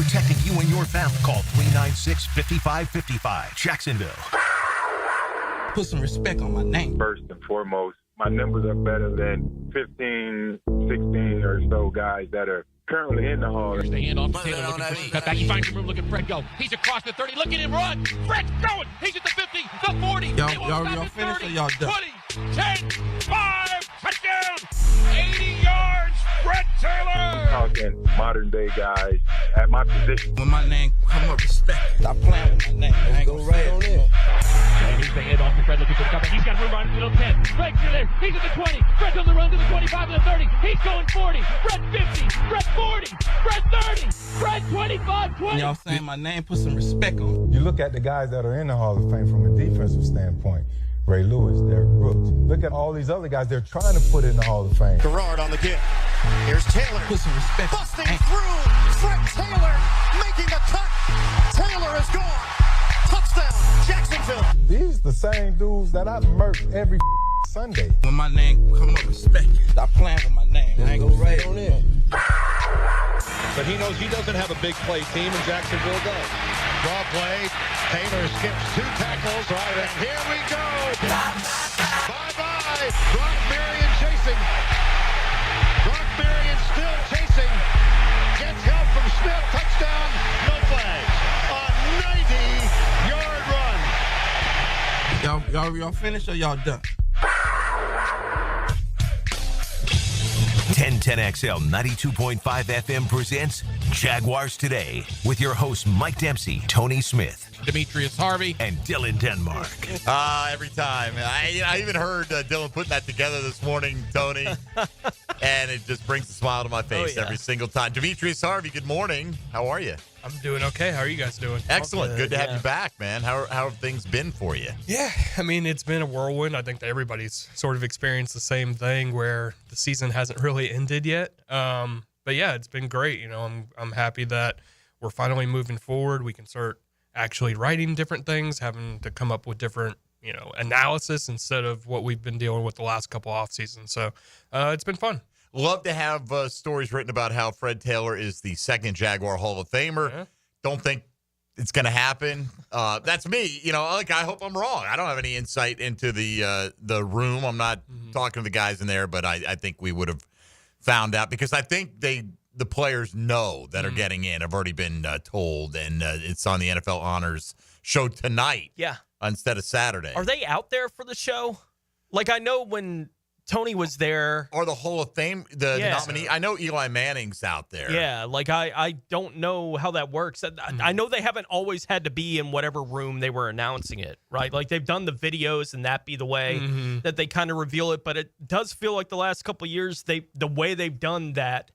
protecting you and your family. Call 396-5555. Jacksonville. Put some respect on my name. First and foremost, my numbers are better than 15, 16 or so guys that are currently in the Hall. Here's the handoff to Taylor, looking for some cutback. He finds some room, look at Fred go. He's across the 30, look at him run. Fred's going. He's at the 50, the 40. Y'all finished or y'all done? 20, 10, 5, touchdown. 80 yards, Fred Taylor. Talking modern day guys at my position. When my name come up, respect. Stop playing with my name. I ain't gonna right on it. And here's the handoff to Fred looking for the cutback. He's got room right in the middle 10. Fred's there. He's at the 20. Fred's on the run to the 25 and the 30. He's going 40. Fred 50. Fred 40. Fred 30. Fred 25, 20. Y'all saying my name, put some respect on it. You look at the guys that are in the Hall of Fame from a defensive standpoint. Ray Lewis, Derrick Brooks. Look at all these other guys they're trying to put in the Hall of Fame. Gerard on the kick. Here's Taylor. Put some respect. Busting through. Fred Taylor making a cut. Taylor is gone. Touchdown, Jacksonville. These the same dudes that I murked every Sunday. When my name come up, respect. Stop playing with my name. I ain't gonna right on it. But he knows he doesn't have a big play team, and Jacksonville does. Draw play. Taylor skips 2 tackles. Right, and here we go. Bye-bye. Brock Marion chasing. Brock Marion still chasing. Gets help from Smith. Touchdown. No flags. A 90-yard run. Y'all finished or y'all done? 1010XL 92.5 FM presents Jaguars Today with your hosts Mike Dempsey, Tony Smith, Demetrius Harvey, and Dylan Denmark. Every time. I even heard Dylan putting that together this morning, Tony, and it just brings a smile to my face every single time. Demetrius Harvey, good morning. How are you? I'm doing okay. How are you guys doing? Excellent. Good to have you back, man. How have things been for you? Yeah, I mean, it's been a whirlwind. I think that everybody's sort of experienced the same thing where the season hasn't really ended yet. But yeah, it's been great. You know, I'm happy that we're finally moving forward. We can start actually writing different things, having to come up with different, analysis instead of what we've been dealing with the last couple off seasons. So it's been fun. Love to have stories written about how Fred Taylor is the second Jaguar Hall of Famer. Yeah. Don't think it's going to happen. That's me. I hope I'm wrong. I don't have any insight into the room. I'm not talking to the guys in there, but I think we would have found out because I think the players know that are getting in have already been told, and it's on the NFL Honors show tonight. Yeah. Instead of Saturday. Are they out there for the show? Like, I know when Tony was there. Or the Hall of Fame, the nominee. I know Eli Manning's out there. Yeah, like I don't know how that works. I know they haven't always had to be in whatever room they were announcing it, right? Like they've done the videos and that be the way that they kind of reveal it. But it does feel like the last couple of years, the way they've done that,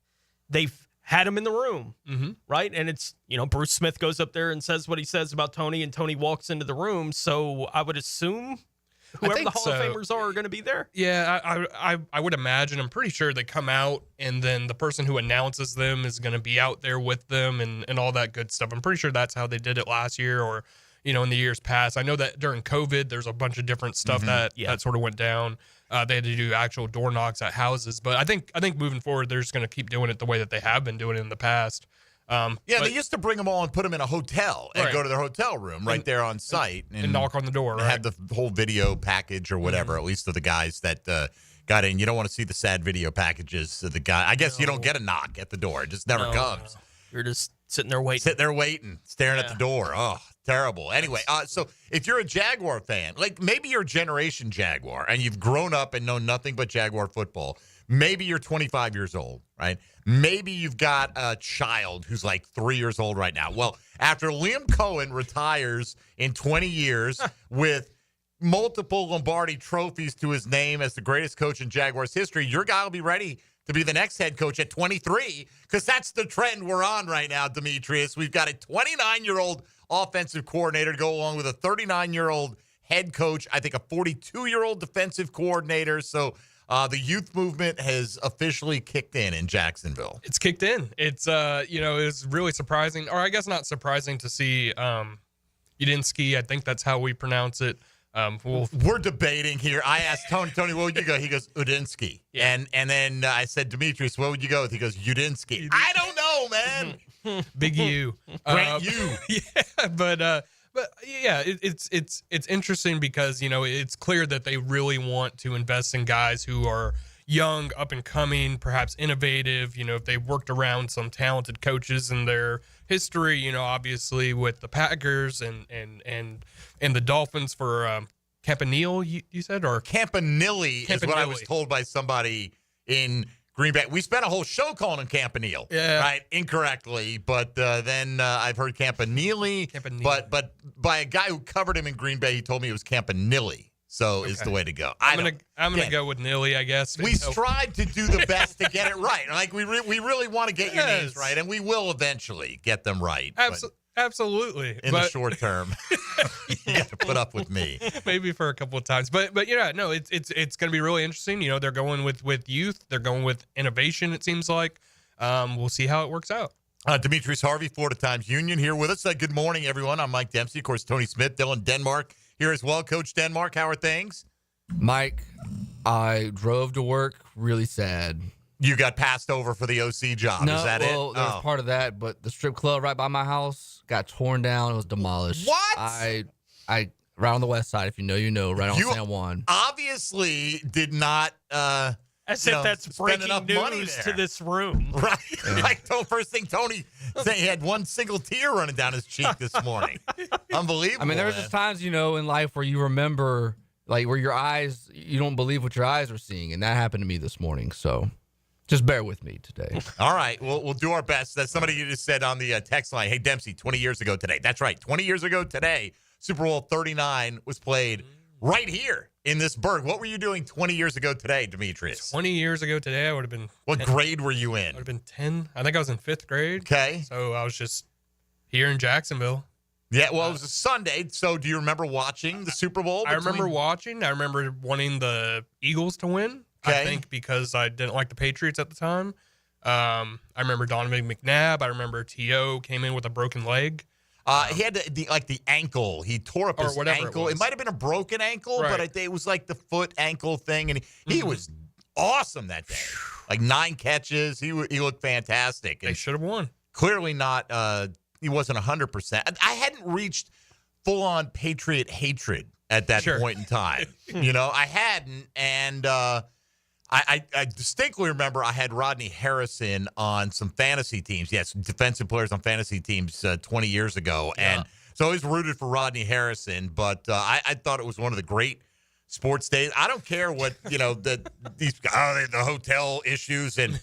they've had him in the room, right? And it's, Bruce Smith goes up there and says what he says about Tony, and Tony walks into the room. So I would assume whoever the Hall of Famers are going to be there. Yeah, I would imagine. I'm pretty sure they come out, and then the person who announces them is going to be out there with them and all that good stuff. I'm pretty sure that's how they did it last year or, in the years past. I know that during COVID, there's a bunch of different stuff that sort of went down. They had to do actual door knocks at houses. But I think moving forward, they're just going to keep doing it the way that they have been doing it in the past. They used to bring them all and put them in a hotel and go to their hotel room right there on site. And knock on the door, and right? have the whole video package or whatever, at least of the guys that got in. You don't want to see the sad video packages of the guy. I guess you don't get a knock at the door. It just never comes. You're just sitting there waiting. Staring at the door. Oh, terrible. Anyway, so if you're a Jaguar fan, like maybe you're a Generation Jaguar and you've grown up and know nothing but Jaguar football, maybe you're 25 years old, right? Maybe you've got a child who's like 3 years old right now. Well, after Liam Cohen retires in 20 years with multiple Lombardi trophies to his name as the greatest coach in Jaguars history, your guy will be ready to be the next head coach at 23 because that's the trend we're on right now, Demetrius. We've got a 29-year-old offensive coordinator to go along with a 39-year-old head coach, I think a 42-year-old defensive coordinator. So the youth movement has officially kicked in Jacksonville. It's kicked in. It's, it's really surprising, or I guess not surprising to see Udinski. I think that's how we pronounce it. We're debating here. I asked Tony, what would you go? He goes, Udinski. Yeah. And then I said, Demetrius, what would you go with? He goes, Udinski. I don't know, man. Big U. Grant U. Yeah, but yeah, it's interesting because, you know, it's clear that they really want to invest in guys who are young, up and coming, perhaps innovative. You know, if they worked around some talented coaches in their history, you know, obviously with the Packers and the Dolphins for Campanile, you said, or Campanile is what I was told by somebody in Green Bay. We spent a whole show calling him Campanile, right? Incorrectly, but then I've heard Campanile, but by a guy who covered him in Green Bay, he told me it was Campanile. So is the way to go. I'm gonna go with Nilly, I guess. We tried to do the best to get it right. Like we really want to get your names right, and we will eventually get them right. Absolutely. In the short term, you got to put up with me. Maybe for a couple of times, but yeah, no, it's going to be really interesting. You know, they're going with youth, they're going with innovation. It seems like we'll see how it works out. Demetrius Harvey, Florida Times Union, here with us. Good morning, everyone. I'm Mike Dempsey. Of course, Tony Smith, Dylan Denmark here as well. Coach Denmark, how are things? Mike, I drove to work really sad. You got passed over for the OC job. No, is that well, it? There was part of that, but the strip club right by my house got torn down. It was demolished. What? I right on the west side, if you know, you know, right on San Juan. Obviously did not as if that's breaking news to this room. Right. Yeah. Like the first thing Tony said, he had one single tear running down his cheek this morning. Unbelievable. I mean, there were just times, you know, in life where you remember, like, where your eyes, you don't believe what your eyes are seeing, and that happened to me this morning. So just bear with me today. All right. We'll do our best. That's somebody you just said on the text line. Hey, Dempsey, 20 years ago today. That's right. 20 years ago today, Super Bowl 39 was played right here in this burg. What were you doing 20 years ago today, Demetrius? 20 years ago today, I would have been... What grade were you in? I would have been 10. I think I was in 5th grade. Okay. So I was just here in Jacksonville. Yeah, well, it was a Sunday. So do you remember watching the Super Bowl? I remember watching. I remember wanting the Eagles to win. Okay. I think because I didn't like the Patriots at the time. I remember Donovan McNabb. I remember T.O. came in with a broken leg. He had the ankle. He tore up his ankle. It might have been a broken ankle, right. But it was like the foot ankle thing. And he was awesome that day. Like 9 catches. He looked fantastic. They should have won. Clearly not. He wasn't 100%. I hadn't reached full-on Patriot hatred at that point in time. You know, I hadn't. And I distinctly remember I had Rodney Harrison on some fantasy teams. Yes, defensive players on fantasy teams 20 years ago. Yeah. And so I always rooted for Rodney Harrison, but I thought it was one of the great sports days. I don't care what, you know, the hotel issues and,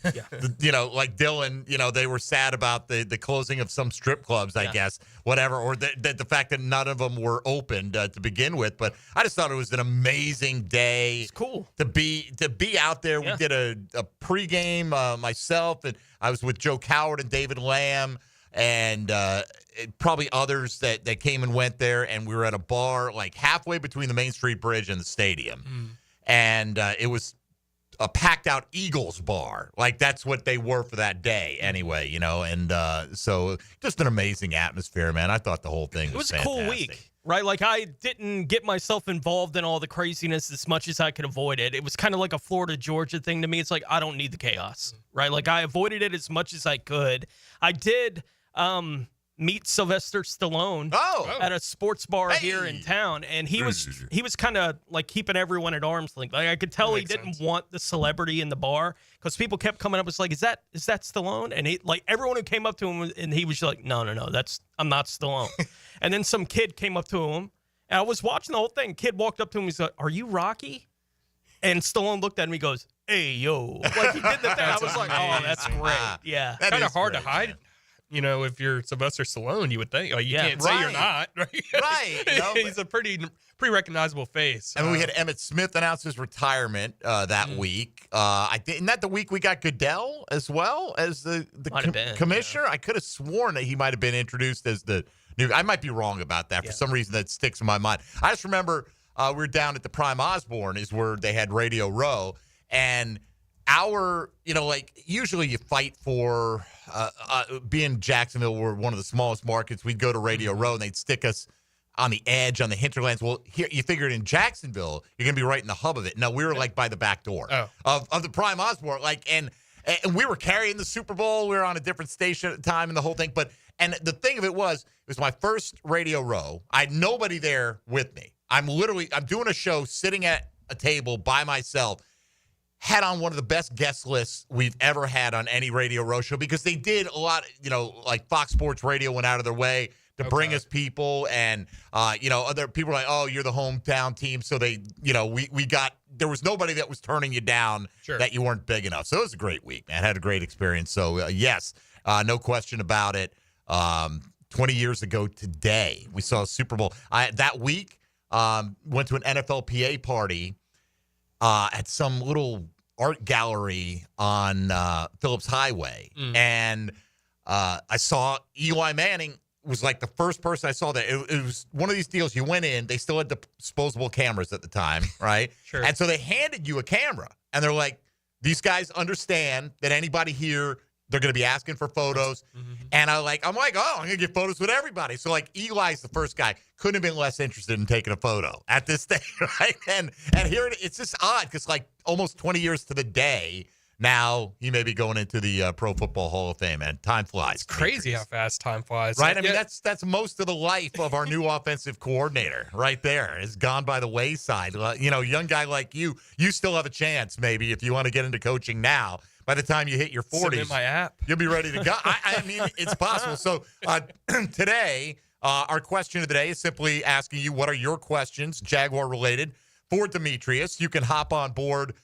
you know, like Dylan, you know, they were sad about the closing of some strip clubs, I guess, whatever, or the fact that none of them were opened to begin with. But I just thought it was an amazing day. It's cool to be out there. We did a pregame myself, and I was with Joe Coward and David Lamb and probably others that came and went there, and we were at a bar like halfway between the Main Street Bridge and the stadium, and it was a packed out Eagles bar. Like that's what they were for that day anyway, you know, and so just an amazing atmosphere, man. I thought the whole thing was fantastic. A cool week, right? Like I didn't get myself involved in all the craziness as much as I could avoid it. It was kind of like a Florida, Georgia thing to me. It's like, I don't need the chaos, right? Like I avoided it as much as I could. I did meet Sylvester Stallone at a sports bar here in town, and he was kind of like keeping everyone at arm's length. Like I could tell he didn't want the celebrity in the bar because people kept coming up. It's like, is that Stallone? And he, like everyone who came up to him, and he was like, no, I'm not Stallone. And then some kid came up to him, and I was watching the whole thing. Kid walked up to him, he's like, "Are you Rocky?" And Stallone looked at him, he goes, "Hey yo!" Like he did the thing. I was like, "Oh, that's great." Yeah, that's kind of hard to hide. You know, if you're Sylvester Stallone, you would think, like, you can't say you're not, right? Right. You know, he's a pretty recognizable face. I mean, we had Emmitt Smith announce his retirement that week. Isn't that the week we got Goodell as well as the commissioner? I could have sworn that he might have been introduced as the new. I might be wrong about that. For some reason, that sticks in my mind. I just remember we were down at the Prime Osborne is where they had Radio Row, and you know, like usually you fight for being Jacksonville, we're one of the smallest markets. We'd go to Radio Row and they'd stick us on the edge, on the hinterlands. Well, here you figured in Jacksonville, you're going to be right in the hub of it. No, we were like by the back door of the Prime Osborne. Like, and And we were carrying the Super Bowl. We were on a different station at the time and the whole thing. And the thing of it was my first radio row. I had nobody there with me. I'm doing a show sitting at a table by myself. Had on one of the best guest lists we've ever had on any radio row show because they did a lot, like Fox Sports Radio went out of their way to bring us people. And, other people were like, oh, you're the hometown team. So they, there was nobody that was turning you down that you weren't big enough. So it was a great week, man. Had a great experience. So, yes, no question about it. 20 years ago today, we saw a Super Bowl. That week, went to an NFLPA party at some little art gallery on Phillips Highway. And I saw Eli Manning was like the first person I saw there. It was one of these deals. You went in, they still had disposable cameras at the time, right? Sure. And so they handed you a camera. And they're like, these guys understand that anybody here, they're going to be asking for photos. And I'm like, I'm going to get photos with everybody. So, like, Eli's the first guy. Couldn't have been less interested in taking a photo at this stage, right? And here it's just odd because, like, almost 20 years to the day, now he may be going into the Pro Football Hall of Fame, and time flies. It's crazy how fast time flies. Right? I mean, that's most of the life of our new offensive coordinator right there. It's gone by the wayside. Young guy like you still have a chance maybe if you want to get into coaching now. By the time you hit your 40s, Submit my app. You'll be ready to go. I mean, it's possible. So today, our question of the day is simply asking you, what are your questions, Jaguar-related, for Demetrius? You can hop on board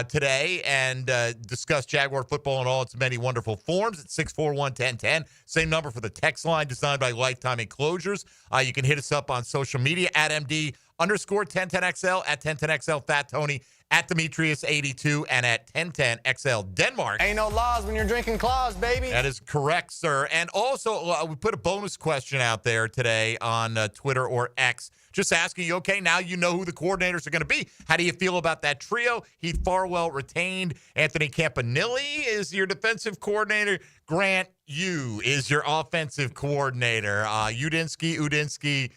today and discuss Jaguar football in all its many wonderful forms at 641-1010. Same number for the text line designed by Lifetime Enclosures. You can hit us up on social media at MD_1010XL, at 1010XL Fat Tony, at Demetrius82, and at 1010XL Denmark. Ain't no laws when you're drinking claws, baby. That is correct, sir. And also, we put a bonus question out there today on Twitter or X, just asking you, okay, now you know who the coordinators are going to be. How do you feel about that trio? Heath Farwell retained. Anthony Campanile is your defensive coordinator. Grant Yu is your offensive coordinator. Udinski.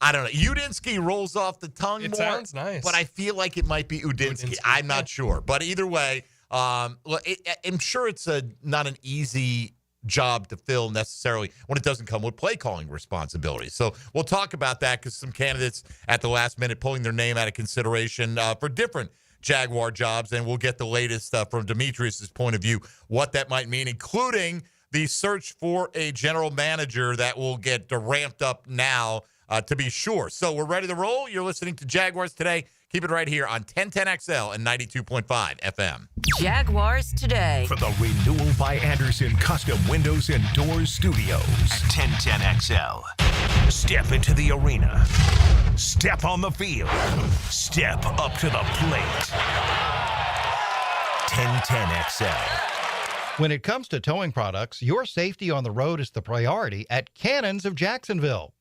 I don't know. Udinski rolls off the tongue more. It sounds nice. But I feel like it might be Udinski. I'm not sure. But either way, I'm sure it's not an easy job to fill necessarily when it doesn't come with play calling responsibilities. So we'll talk about that because some candidates at the last minute pulling their name out of consideration for different Jaguar jobs. And we'll get the latest from Demetrius's point of view, what that might mean, including the search for a general manager that will get ramped up now. To be sure. So we're ready to roll. You're listening to Jaguars Today. Keep it right here on 1010XL and 92.5 FM. Jaguars Today. For the Renewal by Anderson Custom Windows and Doors Studios at 1010XL. Step into the arena. Step on the field. Step up to the plate. 1010XL. When it comes to towing products, your safety on the road is the priority at Cannons of Jacksonville.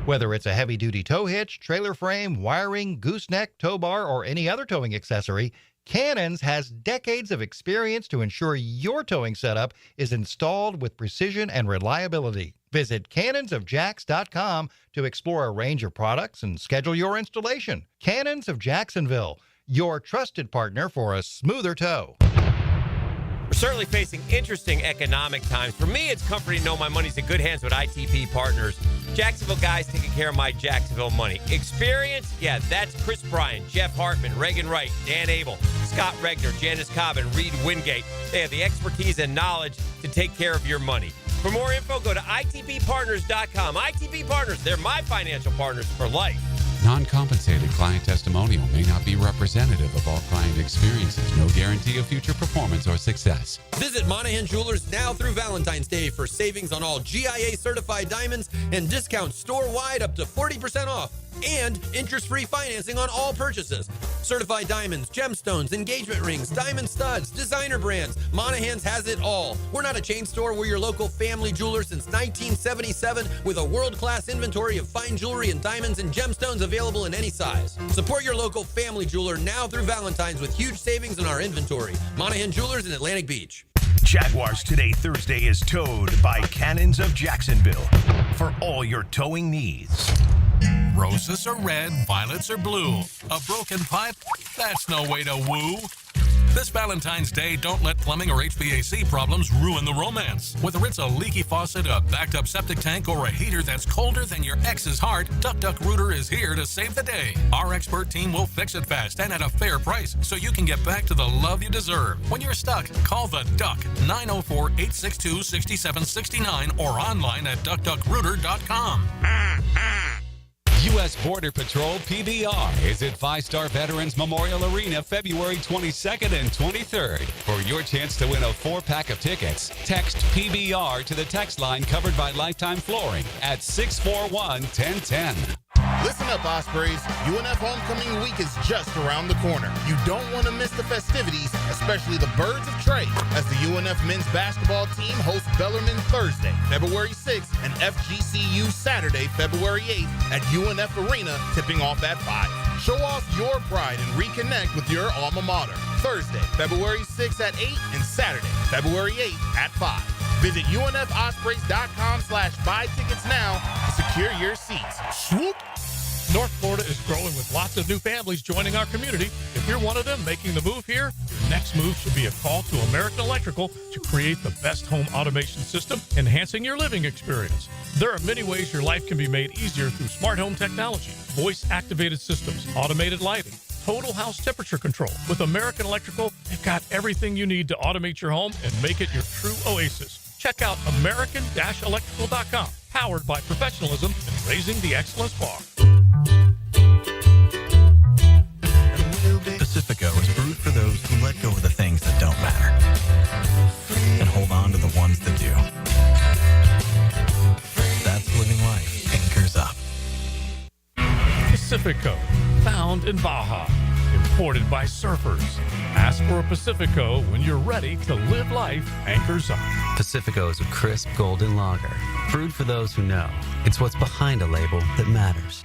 Whether it's a heavy-duty tow hitch, trailer frame, wiring, gooseneck, tow bar, or any other towing accessory, Cannons has decades of experience to ensure your towing setup is installed with precision and reliability. Visit cannonsofjax.com to explore a range of products and schedule your installation. Cannons of Jacksonville, your trusted partner for a smoother tow. We're certainly facing interesting economic times. For me, it's comforting to know my money's in good hands with ITP Partners. Jacksonville guys taking care of my Jacksonville money. Experience? Yeah, that's Chris Bryan, Jeff Hartman, Reagan Wright, Dan Abel, Scott Regner, Janice Cobb, and Reed Wingate. They have the expertise and knowledge to take care of your money. For more info, go to itppartners.com. ITP Partners, they're my financial partners for life. Non-compensated client testimonial may not be representative of all client experiences. No guarantee of future performance or success. Visit Monahan Jewelers now through Valentine's Day for savings on all GIA certified diamonds and discounts store-wide up to 40% off. And interest-free financing on all purchases. Certified diamonds, gemstones, engagement rings, diamond studs, designer brands. Monahan's has it all. We're not a chain store. We're your local family jeweler since 1977 with a world-class inventory of fine jewelry and diamonds and gemstones available in any size. Support your local family jeweler now through Valentine's with huge savings in our inventory. Monahan Jewelers in Atlantic Beach. Jaguars Today Thursday is towed by Cannons of Jacksonville for all your towing needs. Roses are red, violets are blue. A broken pipe? That's no way to woo. This Valentine's Day, don't let plumbing or HVAC problems ruin the romance. Whether it's a leaky faucet, a backed-up septic tank, or a heater that's colder than your ex's heart, Duck Rooter is here to save the day. Our expert team will fix it fast and at a fair price so you can get back to the love you deserve. When you're stuck, call the Duck, 904-862-6769 or online at duckduckrooter.com. U.S. Border Patrol PBR is at 5-Star Veterans Memorial Arena February 22nd and 23rd. For your chance to win a 4-pack of tickets, text PBR to the text line covered by Lifetime Flooring at 641-1010. Listen up, Ospreys. UNF Homecoming Week is just around the corner. You don't want to miss the festivities, especially the Birds of Trade, as the UNF men's basketball team hosts Bellarmine Thursday, February 6th, and FGCU Saturday, February 8th at UNF Arena, tipping off at 5. Show off your pride and reconnect with your alma mater. Thursday, February 6th at 8, and Saturday, February 8th at 5. Visit UNFOspreys.com/buy tickets now to secure your seats. Swoop! North Florida is growing with lots of new families joining our community. If you're one of them making the move here, your next move should be a call to American Electrical to create the best home automation system, enhancing your living experience. There are many ways your life can be made easier through smart home technology, voice-activated systems, automated lighting, total house temperature control. With American Electrical, they've got everything you need to automate your home and make it your true oasis. Check out American-Electrical.com, powered by professionalism and raising the excellence bar. Pacifico is brewed for those who let go of the things that don't matter and hold on to the ones that do. That's living life anchors up. Pacifico, found in Baja, imported by surfers. Ask for a Pacifico when you're ready to live life anchors up. Pacifico is a crisp golden lager, brewed for those who know. It's what's behind a label that matters.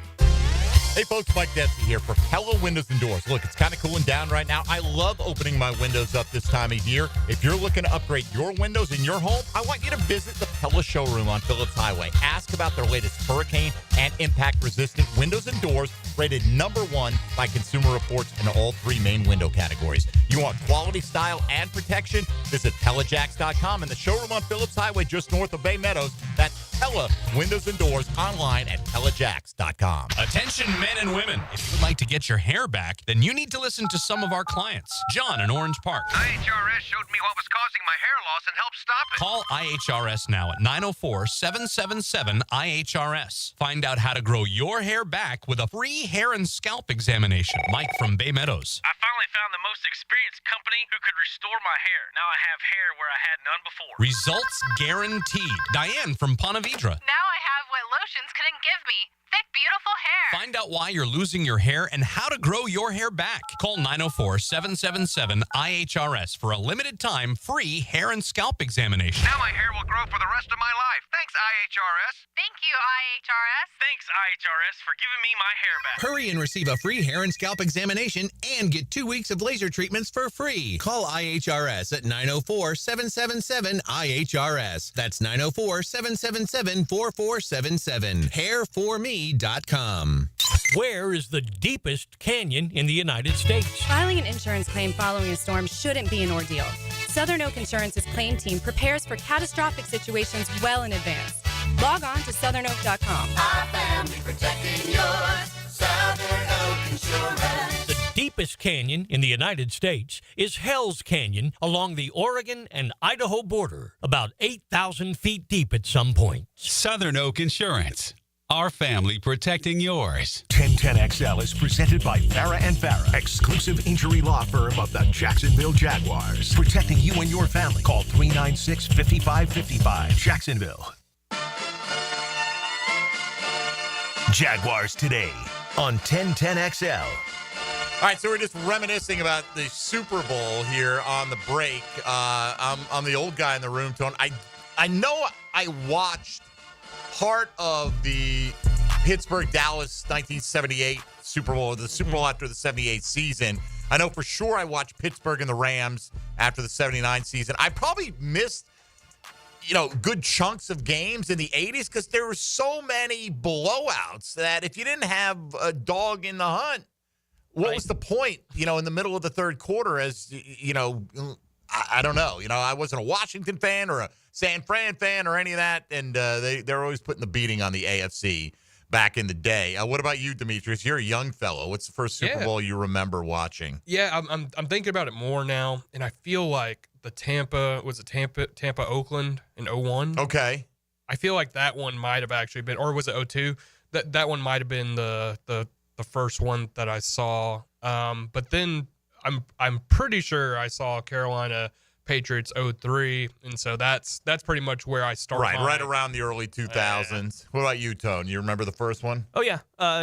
Hey folks, Mike Dempsey here for Pella Windows and Doors. Look, it's kind of cooling down right now. I love opening my windows up this time of year. If you're looking to upgrade your windows in your home, I want you to visit the Pella showroom on Phillips Highway. Ask about their latest hurricane and impact-resistant windows and doors, rated #1 by Consumer Reports in all 3 main window categories. You want quality, style, and protection? Visit PellaJacks.com and the showroom on Phillips Highway just north of Bay Meadows. That's Pella Windows and Doors online at PellaJacks.com. Attention men and women. If you would like to get your hair back, then you need to listen to some of our clients. John in Orange Park. IHRS showed me what was causing my hair loss and helped stop it. Call IHRS now at 904-777-IHRS. Find out how to grow your hair back with a free hair and scalp examination. Mike from Bay Meadows. I finally found the most experienced company who could restore my hair. Now I have hair where I had none before. Results guaranteed. Diane from Ponte Vedra. Now I have what lotions couldn't give me. Thick, beautiful hair. Find out why you're losing your hair and how to grow your hair back. Call 904-777-IHRS for a limited time free hair and scalp examination. Now my hair will grow for the rest of my life. Thanks, IHRS. Thank you, IHRS. Thanks, IHRS, for giving me my hair back. Hurry and receive a free hair and scalp examination and get 2 weeks of laser treatments for free. Call IHRS at 904-777-IHRS. That's 904-777-4477. Hairforme.com. Where is the deepest canyon in the United States? Filing an insurance claim following a storm shouldn't be an ordeal. Southern Oak Insurance's claim team prepares for catastrophic situations well in advance. Log on to southernoak.com. Our family protecting yours. Southern Oak Insurance. The deepest canyon in the United States is Hell's Canyon along the Oregon and Idaho border, about 8,000 feet deep at some point. Southern Oak Insurance. Our family protecting yours. 1010XL is presented by Farah & Farah, exclusive injury law firm of the Jacksonville Jaguars. Protecting you and your family. Call 396-5555. Jacksonville. Jaguars today on 1010XL. All right, so we're just reminiscing about the Super Bowl here on the break. I'm the old guy in the room, Tone. I know I watched part of the Pittsburgh-Dallas 1978 Super Bowl, the Super Bowl after the 78 season. I know for sure I watched Pittsburgh and the Rams after the 79 season. I probably missed, good chunks of games in the 80s because there were so many blowouts that if you didn't have a dog in the hunt, what was the point, in the middle of the third quarter as, I don't know. I wasn't a Washington fan or a San Fran fan or any of that, and they're always putting the beating on the AFC back in the day. What about you, Demetrius? You're a young fellow. What's the first Super Bowl you remember watching? Yeah, I'm thinking about it more now, and I feel like the Tampa Oakland in 01. Okay. I feel like that one might have actually been, or was it 02? That one might have been the first one that I saw. But then I'm pretty sure I saw Carolina Patriots 03, and so that's pretty much where I started. Right around the early 2000s. What about you, Tone? You remember the first one? Oh yeah,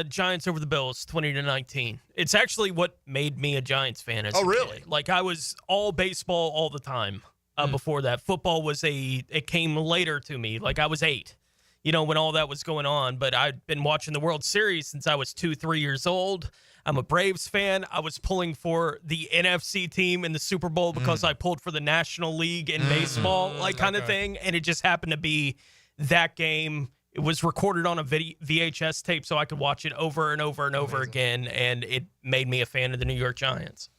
Giants over the Bills, 20-19. It's actually what made me a Giants fan as a really? kid. Like I was all baseball all the time before that. Football was it came later to me. Like I was 8. When all that was going on, but I'd been watching the World Series since I was 2-3 years old. I'm a Braves fan. I was pulling for the NFC team in the Super Bowl because I pulled for the National League in baseball, kind of thing. And it just happened to be that game. It was recorded on a VHS tape so I could watch it over and over and over again. And it made me a fan of the New York Giants.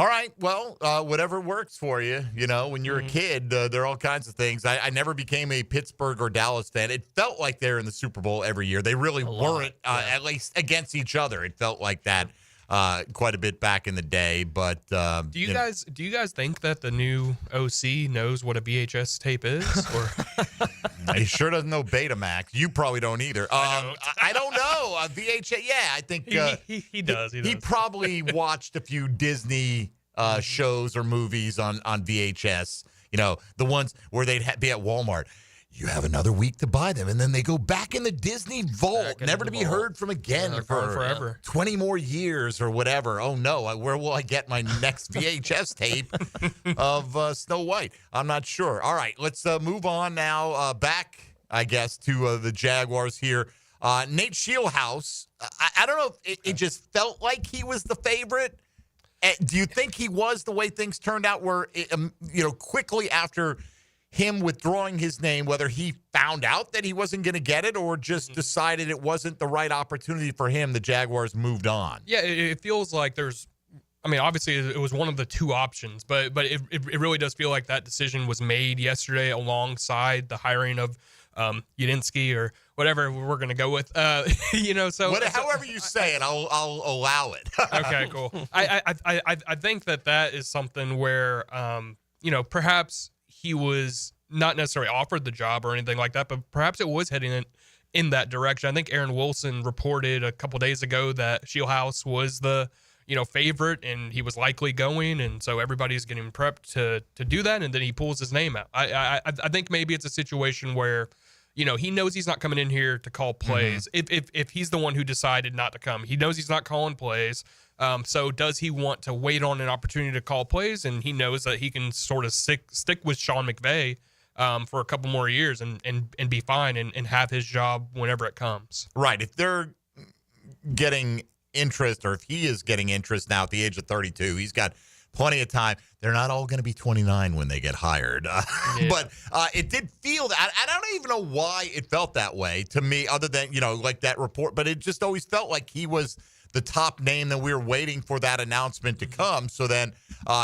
All right. Well, whatever works for you. When you're a kid, there are all kinds of things. I never became a Pittsburgh or Dallas fan. It felt like they're in the Super Bowl every year. They really weren't, at least against each other. It felt like that quite a bit back in the day. But do you guys think that the new OC knows what a VHS tape is? Or he sure doesn't know Betamax. You probably don't either. I don't know. VHS. Yeah, I think he does. He probably watched a few Disney shows or movies on VHS. The ones where they'd be at Walmart. You have another week to buy them, and then they go back in the Disney vault, never to be heard from again for forever. 20 more years or whatever. Oh, no. Where will I get my next VHS tape of Snow White? I'm not sure. All right, let's move on now back, I guess, to the Jaguars here. Nate Shieldhouse, I don't know if it just felt like he was the favorite. Do you think he was the way things turned out where, quickly after him withdrawing his name, whether he found out that he wasn't going to get it or just decided it wasn't the right opportunity for him, the Jaguars moved on? Yeah, it feels like obviously it was one of the two options, but it really does feel like that decision was made yesterday alongside the hiring of Udinski or whatever we're going to go with. However you say it, I'll allow it. Okay, cool. I think that is something where, perhaps he was not necessarily offered the job or anything like that, but perhaps it was heading in that direction. I think Aaron Wilson reported a couple days ago that Shieldhouse was the favorite and he was likely going, and so everybody's getting prepped to do that, and then he pulls his name out. I think maybe it's a situation where he knows he's not coming in here to call plays. If he's the one who decided not to come, he knows he's not calling plays. So does he want to wait on an opportunity to call plays? And he knows that he can sort of stick with Sean McVay for a couple more years and be fine and have his job whenever it comes. Right. If they're getting interest, or if he is getting interest now at the age of 32, he's got plenty of time. They're not all going to be 29 when they get hired. But it did feel that. I don't even know why it felt that way to me, other than, like that report. But it just always felt like he was the top name that we were waiting for that announcement to come. So then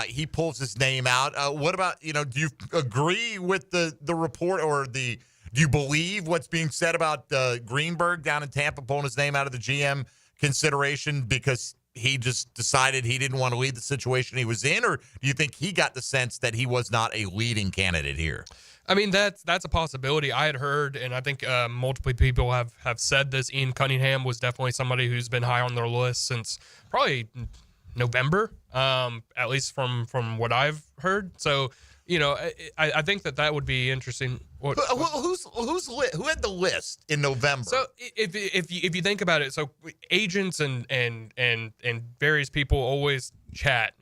he pulls his name out. What about, do you agree with the report, or do you believe what's being said about Greenberg down in Tampa pulling his name out of the GM consideration because he just decided he didn't want to lead the situation he was in? Or do you think he got the sense that he was not a leading candidate here? I mean, that's a possibility. I had heard, and I think multiple people have said this. Ian Cunningham was definitely somebody who's been high on their list since probably November, at least from what I've heard. So, I think that would be interesting. Who had the list in November? So if you think about it, so agents and various people always chat.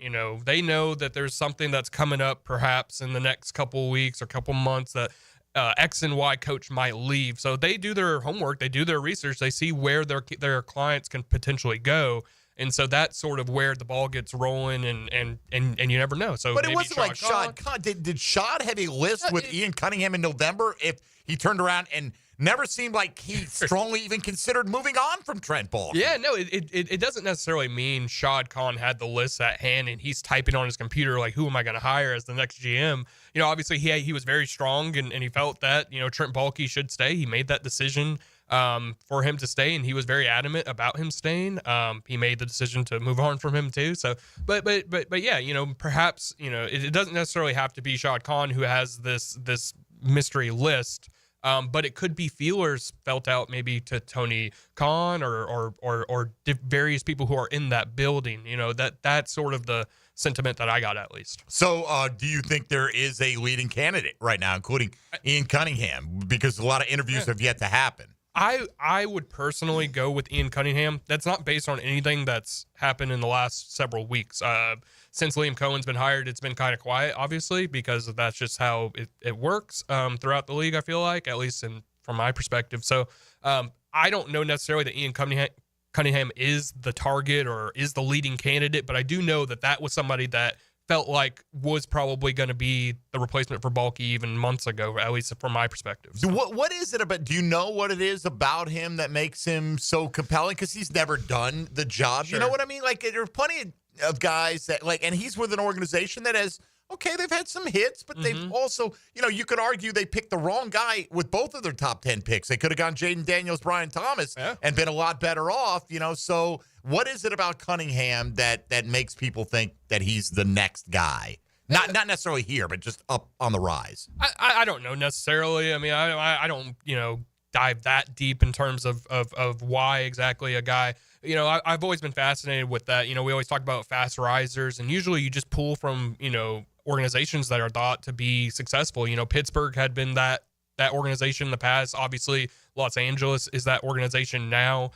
They know that there's something that's coming up perhaps in the next couple of weeks or couple months that X and Y coach might leave. So they do their homework, they do their research, they see where their clients can potentially go. And so that's sort of where the ball gets rolling, and you never know. So, but it wasn't like Shad. Did Shad have a list with Ian Cunningham in November if he turned around and never seemed like he strongly even considered moving on from Trent Baalke. Yeah, no, it doesn't necessarily mean Shad Khan had the list at hand and he's typing on his computer like, who am I going to hire as the next GM? Obviously he was very strong and he felt that, Trent Baalke should stay. He made that decision for him to stay, and he was very adamant about him staying. He made the decision to move on from him too. So, but yeah, perhaps, it doesn't necessarily have to be Shad Khan who has this mystery list. But it could be feelers felt out maybe to Tony Khan or various people who are in that building. That's sort of the sentiment that I got, at least. So do you think there is a leading candidate right now, including Ian Cunningham? Because a lot of interviews have yet to happen. I would personally go with Ian Cunningham. That's not based on anything that's happened in the last several weeks. Since Liam Cohen's been hired, it's been kind of quiet, obviously, because that's just how it works throughout the league, I feel like, at least from my perspective. So I don't know necessarily that Ian Cunningham is the target or is the leading candidate, but I do know that was somebody that felt like was probably going to be the replacement for Baalke even months ago, at least from my perspective. So. What is it about? Do you know what it is about him that makes him so compelling? Because he's never done the job. Sure. You know what I mean? Like, there are plenty of guys that, like, and he's with an organization that has, okay, they've had some hits, but they've also, you could argue they picked the wrong guy with both of their top 10 picks. They could have gone Jaden Daniels, Brian Thomas, and been a lot better off, So what is it about Cunningham that makes people think that he's the next guy? Not necessarily here, but just up on the rise. I don't know necessarily. I mean, I don't, dive that deep in terms of why exactly a guy. I've always been fascinated with that. We always talk about fast risers, and usually you just pull from, organizations that are thought to be successful. Pittsburgh had been that organization in the past. Obviously, Los Angeles is that organization now.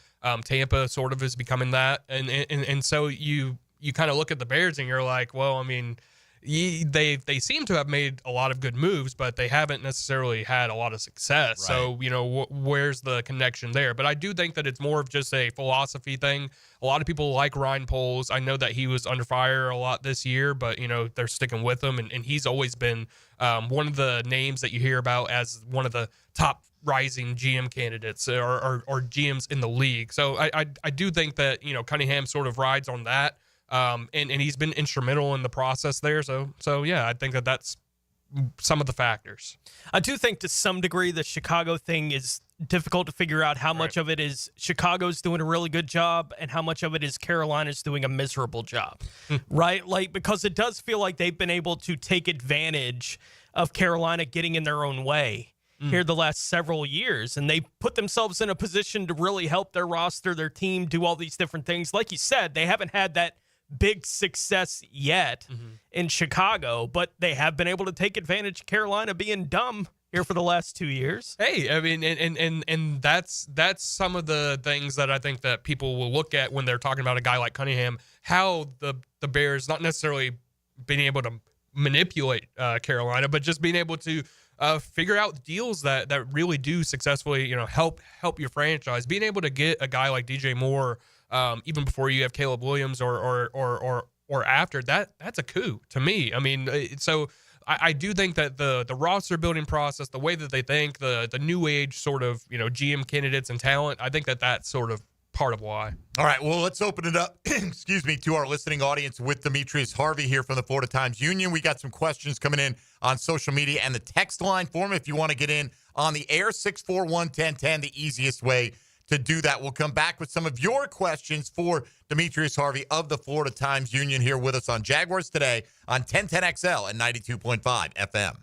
Tampa sort of is becoming that. And so you kind of look at the Bears and you're like, well, I mean, they seem to have made a lot of good moves, but they haven't necessarily had a lot of success. Right. So, where's the connection there? But I do think that it's more of just a philosophy thing. A lot of people like Ryan Poles. I know that he was under fire a lot this year, but, they're sticking with him. And he's always been one of the names that you hear about as one of the top rising GM candidates or GMs in the league. So I do think that, Cunningham sort of rides on that. And he's been instrumental in the process there. So yeah, I think that's some of the factors. I do think to some degree the Chicago thing is difficult to figure out how much of it is Chicago's doing a really good job and how much of it is Carolina's doing a miserable job, right? Like, because it does feel like they've been able to take advantage of Carolina getting in their own way here the last several years, and they put themselves in a position to really help their roster, their team, do all these different things. Like you said, they haven't had that big success yet in Chicago, but they have been able to take advantage of Carolina being dumb here for the last 2 years. Hey, I mean, and that's some of the things that I think that people will look at when they're talking about a guy like Cunningham, how the Bears not necessarily being able to manipulate Carolina, but just being able to figure out deals that really do successfully, help your franchise. Being able to get a guy like DJ Moore, even before you have Caleb Williams or after that's a coup to me. I mean, so I do think that the roster building process, the way that they think, the new age sort of, GM candidates and talent, I think that's sort of part of why. All right, well, let's open it up, to our listening audience with Demetrius Harvey here from the Florida Times-Union. We got some questions coming in on social media and the text line form if you want to get in on the air, 641-1010, the easiest way to do that. We'll come back with some of your questions for Demetrius Harvey of the Florida Times-Union here with us on Jaguars Today on 1010XL and 92.5 FM.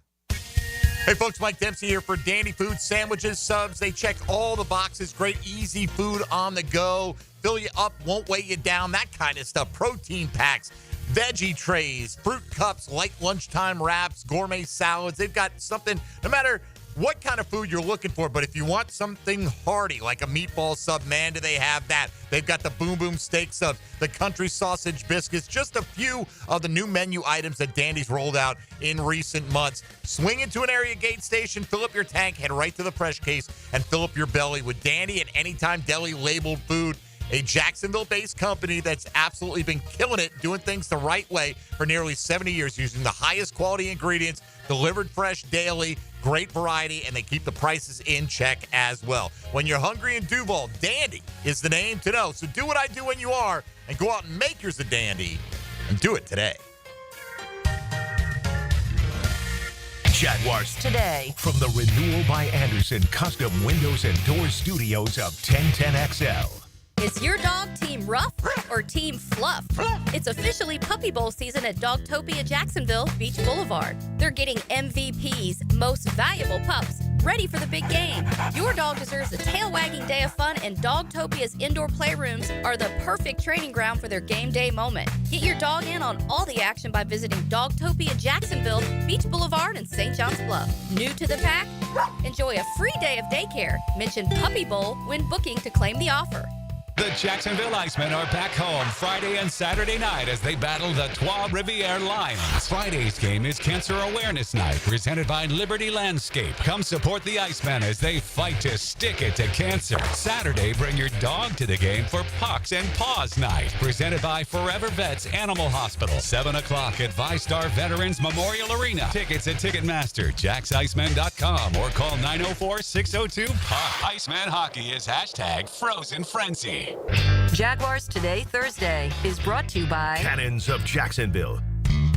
Hey, folks, Mike Dempsey here for Dandy Food Sandwiches, subs. They check all the boxes. Great, easy food on the go. Fill you up, won't weigh you down, that kind of stuff. Protein packs, veggie trays, fruit cups, light lunchtime wraps, gourmet salads. They've got something, no matter what kind of food you're looking for, but if you want something hearty like a meatball sub, man, do they have that. They've got the Boom Boom Steak Subs, the Country Sausage Biscuits, just a few of the new menu items that Dandy's rolled out in recent months. Swing into an area gate station, fill up your tank, head right to the fresh case, and fill up your belly with Dandy and Anytime Deli labeled food. A Jacksonville-based company that's absolutely been killing it, doing things the right way for nearly 70 years, using the highest quality ingredients, delivered fresh daily. great variety, and they keep the prices in check as well. When you're hungry in Duval, Dandy is the name to know. So do what I do when you are and go out and make yours a Dandy and do it today. Jaguars Today. from the Renewal by Anderson Custom Windows and Doors Studios of 1010XL. Is your dog Team Rough or Team Fluff? It's officially Puppy Bowl season at Dogtopia Jacksonville Beach Boulevard. They're getting MVPs, most valuable pups, ready for the big game. Your dog deserves a tail-wagging day of fun, and Dogtopia's indoor playrooms are the perfect training ground for their game day moment. Get your dog in on all the action by visiting Dogtopia Jacksonville Beach Boulevard and St. John's Bluff. New to the pack? Enjoy a free day of daycare. Mention Puppy Bowl when booking to claim the offer. The Jacksonville Icemen are back home Friday and Saturday night as they battle the Trois Rivières Lions. Friday's game is Cancer Awareness Night, presented by Liberty Landscape. Come support the Icemen as they fight to stick it to cancer. Saturday, bring your dog to the game for Pox and Paws Night, presented by Forever Vets Animal Hospital. 7 o'clock at ViStar Veterans Memorial Arena. Tickets at Ticketmaster, JacksIcemen.com, or call 904-602-POP. Iceman Hockey is #Frozen Frenzy. Jaguars Today, Thursday, is brought to you by Cannons of Jacksonville.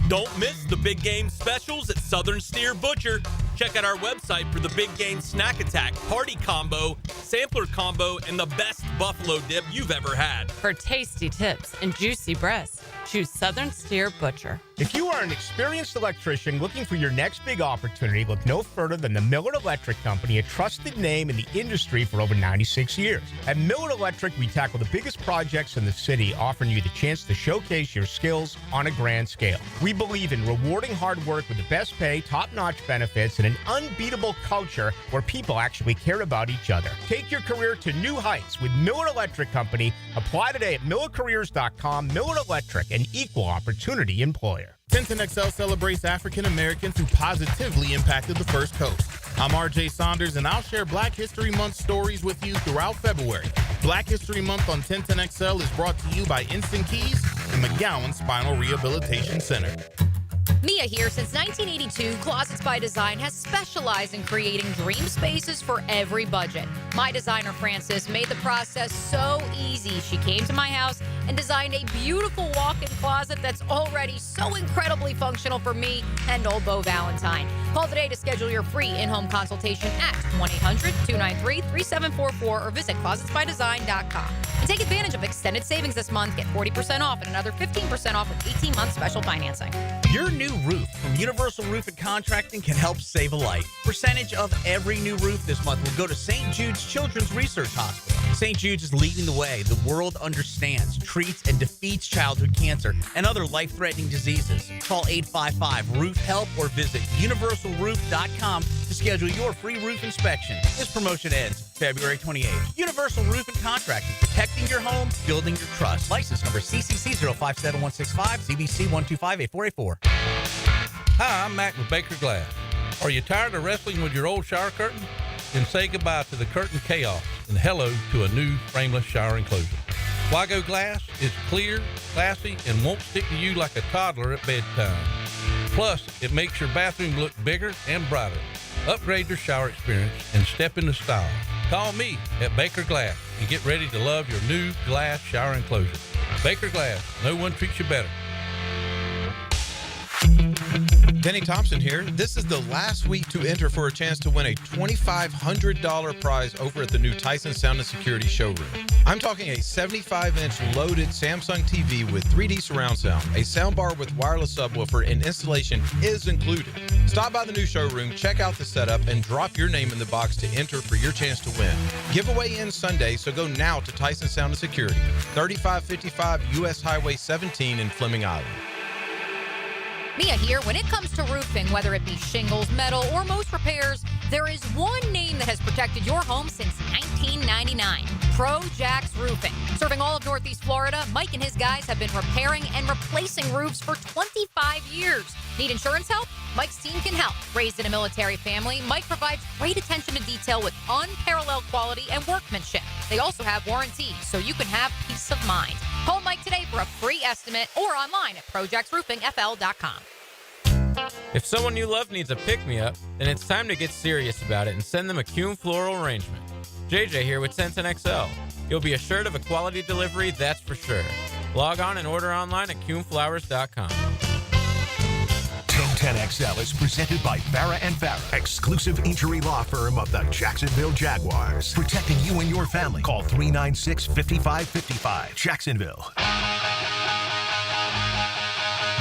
Don't miss the big game specials at Southern Steer Butcher. Check out our website for the big game snack attack, party combo, sampler combo, and the best buffalo dip you've ever had. For tasty tips and juicy breasts, choose Southern Steer Butcher. If you are an experienced electrician looking for your next big opportunity, look no further than the Miller Electric Company, a trusted name in the industry for over 96 years. At Miller Electric, we tackle the biggest projects in the city, offering you the chance to showcase your skills on a grand scale. We believe in rewarding hard work with the best pay, top-notch benefits, and an unbeatable culture where people actually care about each other. Take your career to new heights with Miller Electric Company. Apply today at millercareers.com. Miller Electric, an equal opportunity employer. 1010XL celebrates African Americans who positively impacted the First Coast. I'm RJ Saunders, and I'll share Black History Month stories with you throughout February. Black History Month on 1010XL is brought to you by Instant Keys and McGowan Spinal Rehabilitation Center. Mia here. Since 1982, Closets by Design has specialized in creating dream spaces for every budget. My designer, Frances, made the process so easy. She came to my house and designed a beautiful walk-in closet that's already so incredibly functional for me and old Beau Valentine. Call today to schedule your free in-home consultation at 1-800-293-3744 or visit closetsbydesign.com. And take advantage of extended savings this month. Get 40% off and another 15% off with 18-month special financing. Your new roof from Universal Roof and Contracting can help save a life. Percentage of every new roof this month will go to St. Jude's Children's Research Hospital. St. Jude's is leading the way. The world understands, treats, and defeats childhood cancer and other life-threatening diseases. Call 855-ROOF-HELP or visit universalroof.com to schedule your free roof inspection. This promotion ends February 28th. Universal Roof and Contracting, protecting your home, building your trust. License number CCC 057165, CBC 1258484. Hi, I'm Mac with Baker Glass. Are you tired of wrestling with your old shower curtain? Then say goodbye to the curtain chaos and hello to a new frameless shower enclosure. Wago Glass is clear, classy, and won't stick to you like a toddler at bedtime. Plus, it makes your bathroom look bigger and brighter. Upgrade your shower experience and step into style. Call me at Baker Glass and get ready to love your new glass shower enclosure. Baker Glass, no one treats you better. Denny Thompson here. This is the last week to enter for a chance to win a $2,500 prize over at the new Tyson Sound and Security showroom. I'm talking a 75-inch loaded Samsung TV with 3D surround sound, a soundbar with wireless subwoofer, and installation is included. Stop by the new showroom, check out the setup, and drop your name in the box to enter for your chance to win. Giveaway ends Sunday, so go now to Tyson Sound and Security, 3555 U.S. Highway 17 in Fleming Island. Mia here. When it comes to roofing, whether it be shingles, metal, or most repairs, there is one name that has protected your home since 1999. Pro-Jax Roofing. Serving all of Northeast Florida, Mike and his guys have been repairing and replacing roofs for 25 years. Need insurance help? Mike's team can help. Raised in a military family, Mike provides great attention to detail with unparalleled quality and workmanship. They also have warranties, so you can have peace of mind. Call Mike today for a free estimate or online at projaxroofingfl.com. If someone you love needs a pick-me-up, then it's time to get serious about it and send them a Kuhn floral arrangement. JJ here with 1010XL. You'll be assured of a quality delivery, that's for sure. Log on and order online at kuhnflowers.com. 1010XL is presented by Farah & Farah, exclusive injury law firm of the Jacksonville Jaguars. Protecting you and your family. Call 396-5555. Jacksonville.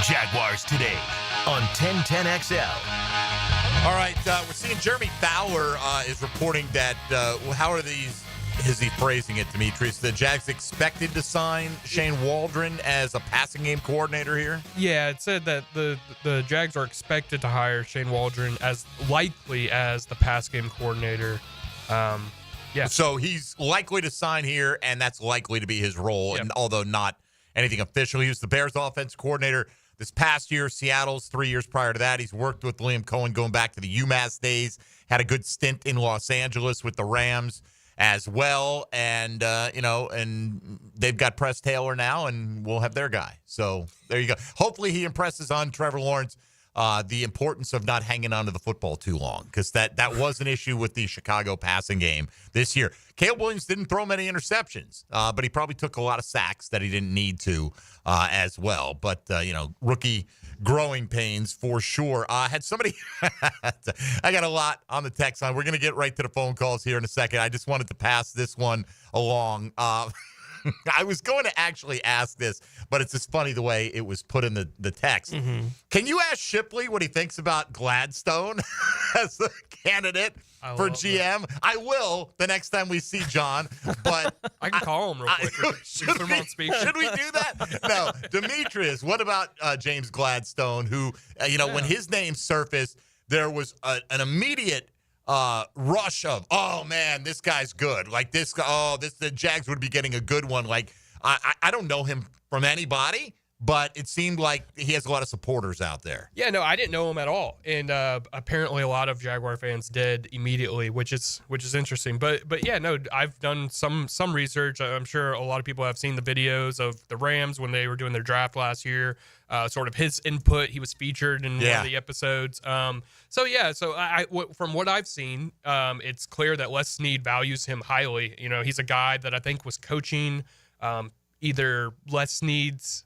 Jaguars today on 1010XL. All right, we're seeing Jeremy Fowler is reporting that, how are these, is he phrasing it, Demetrius? The Jags expected to sign Shane Waldron as a passing game coordinator here? Yeah, it said that the Jags are expected to hire Shane Waldron as likely as the pass game coordinator. Yeah. So he's likely to sign here, and that's likely to be his role, and although not anything official. He was the Bears offense coordinator this past year, Seattle's 3 years prior to that. He's worked with Liam Cohen going back to the UMass days, had a good stint in Los Angeles with the Rams as well. And, and they've got Press Taylor now, and we'll have their guy. So there you go. Hopefully he impresses on Trevor Lawrence the importance of not hanging onto the football too long, because that was an issue with the Chicago passing game this year. Caleb Williams didn't throw many interceptions, but he probably took a lot of sacks that he didn't need to as well. But, rookie growing pains for sure. Had somebody I got a lot on the text line. We're going to get right to the phone calls here in a second. I just wanted to pass this one along. I was going to actually ask this, but it's just funny the way it was put in the text. Mm-hmm. Can you ask Shipley what he thinks about Gladstone as a candidate for GM? That. I will the next time we see John, but I can call him real quick. Should we do that? No. Demetrius, what about James Gladstone, who, when his name surfaced, there was an immediate rush of, oh man, this guy's good. Like the Jags would be getting a good one. Like I don't know him from anybody, but it seemed like he has a lot of supporters out there. Yeah, no, I didn't know him at all, and apparently a lot of Jaguar fans did immediately, which is interesting. But yeah, no, I've done some research. I'm sure a lot of people have seen the videos of the Rams when they were doing their draft last year. Sort of his input. He was featured in one of the episodes. So from what I've seen, it's clear that Les Snead values him highly. He's a guy that I think was coaching either Les Snead's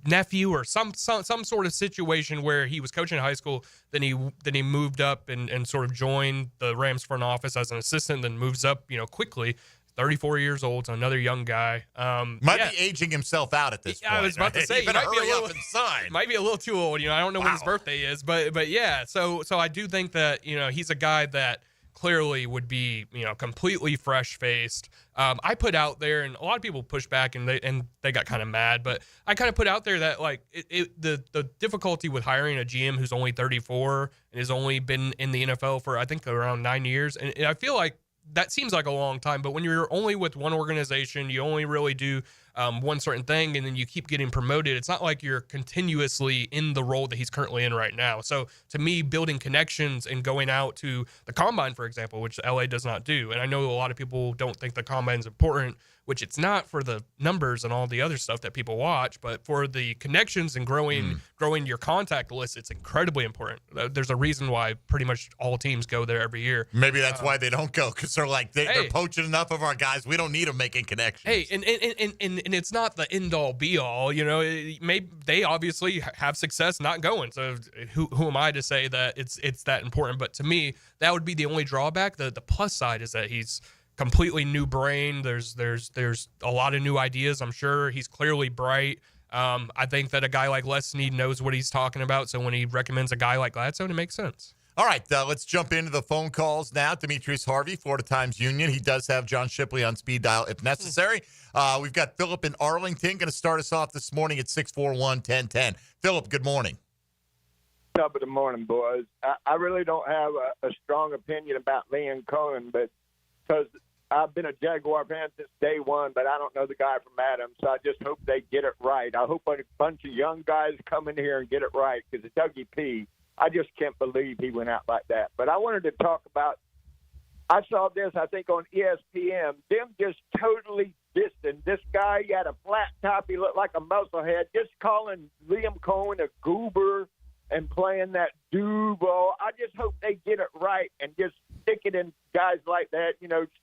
nephew or some sort of situation where he was coaching in high school. Then he moved up and sort of joined the Rams front office as an assistant. Then moves up, quickly. 34 years old, so another young guy. Might be aging himself out at this point. I was about to say, he better hurry up and sign. Might be a little too old. I don't know when his birthday is, but yeah. So I do think that he's a guy that clearly would be completely fresh faced. I put out there, and a lot of people pushed back, and they got kind of mad. But I kind of put out there that the difficulty with hiring a GM who's only 34 and has only been in the NFL for I think around 9 years, and I feel like that seems like a long time, but when you're only with one organization, you only really do one certain thing, and then you keep getting promoted. It's not like you're continuously in the role that he's currently in right now. So to me, building connections and going out to the Combine, for example, which LA does not do, and I know a lot of people don't think the Combine is important, which it's not for the numbers and all the other stuff that people watch, but for the connections and growing your contact list, it's incredibly important. There's a reason why pretty much all teams go there every year. Maybe that's why they don't go, because they're like, they're poaching enough of our guys. We don't need them making connections. Hey, and it's not the end-all, be-all. They obviously have success not going. So who am I to say that it's that important? But to me, that would be the only drawback. The plus side is that he's completely new brain. There's a lot of new ideas. I'm sure he's clearly bright. I think that a guy like Les Snead knows what he's talking about. So when he recommends a guy like Gladstone, it makes sense. All right, let's jump into the phone calls now. Demetrius Harvey, Florida Times Union. He does have John Shipley on speed dial if necessary. We've got Philip in Arlington going to start us off this morning at 641-1010. Philip, good morning. Top of the morning, boys. I really don't have a strong opinion about Liam Cohen, but because I've been a Jaguar fan since day one, but I don't know the guy from Adams, so I just hope they get it right. I hope a bunch of young guys come in here and get it right, because Dougie P., I just can't believe he went out like that. But I wanted to talk about, I saw this, I think, on ESPN. Them just totally distant. This guy, he had a flat top. He looked like a musclehead. Just calling Liam Cohen a goober and playing that ball. I just hope they get it right and just stick it in guys like that,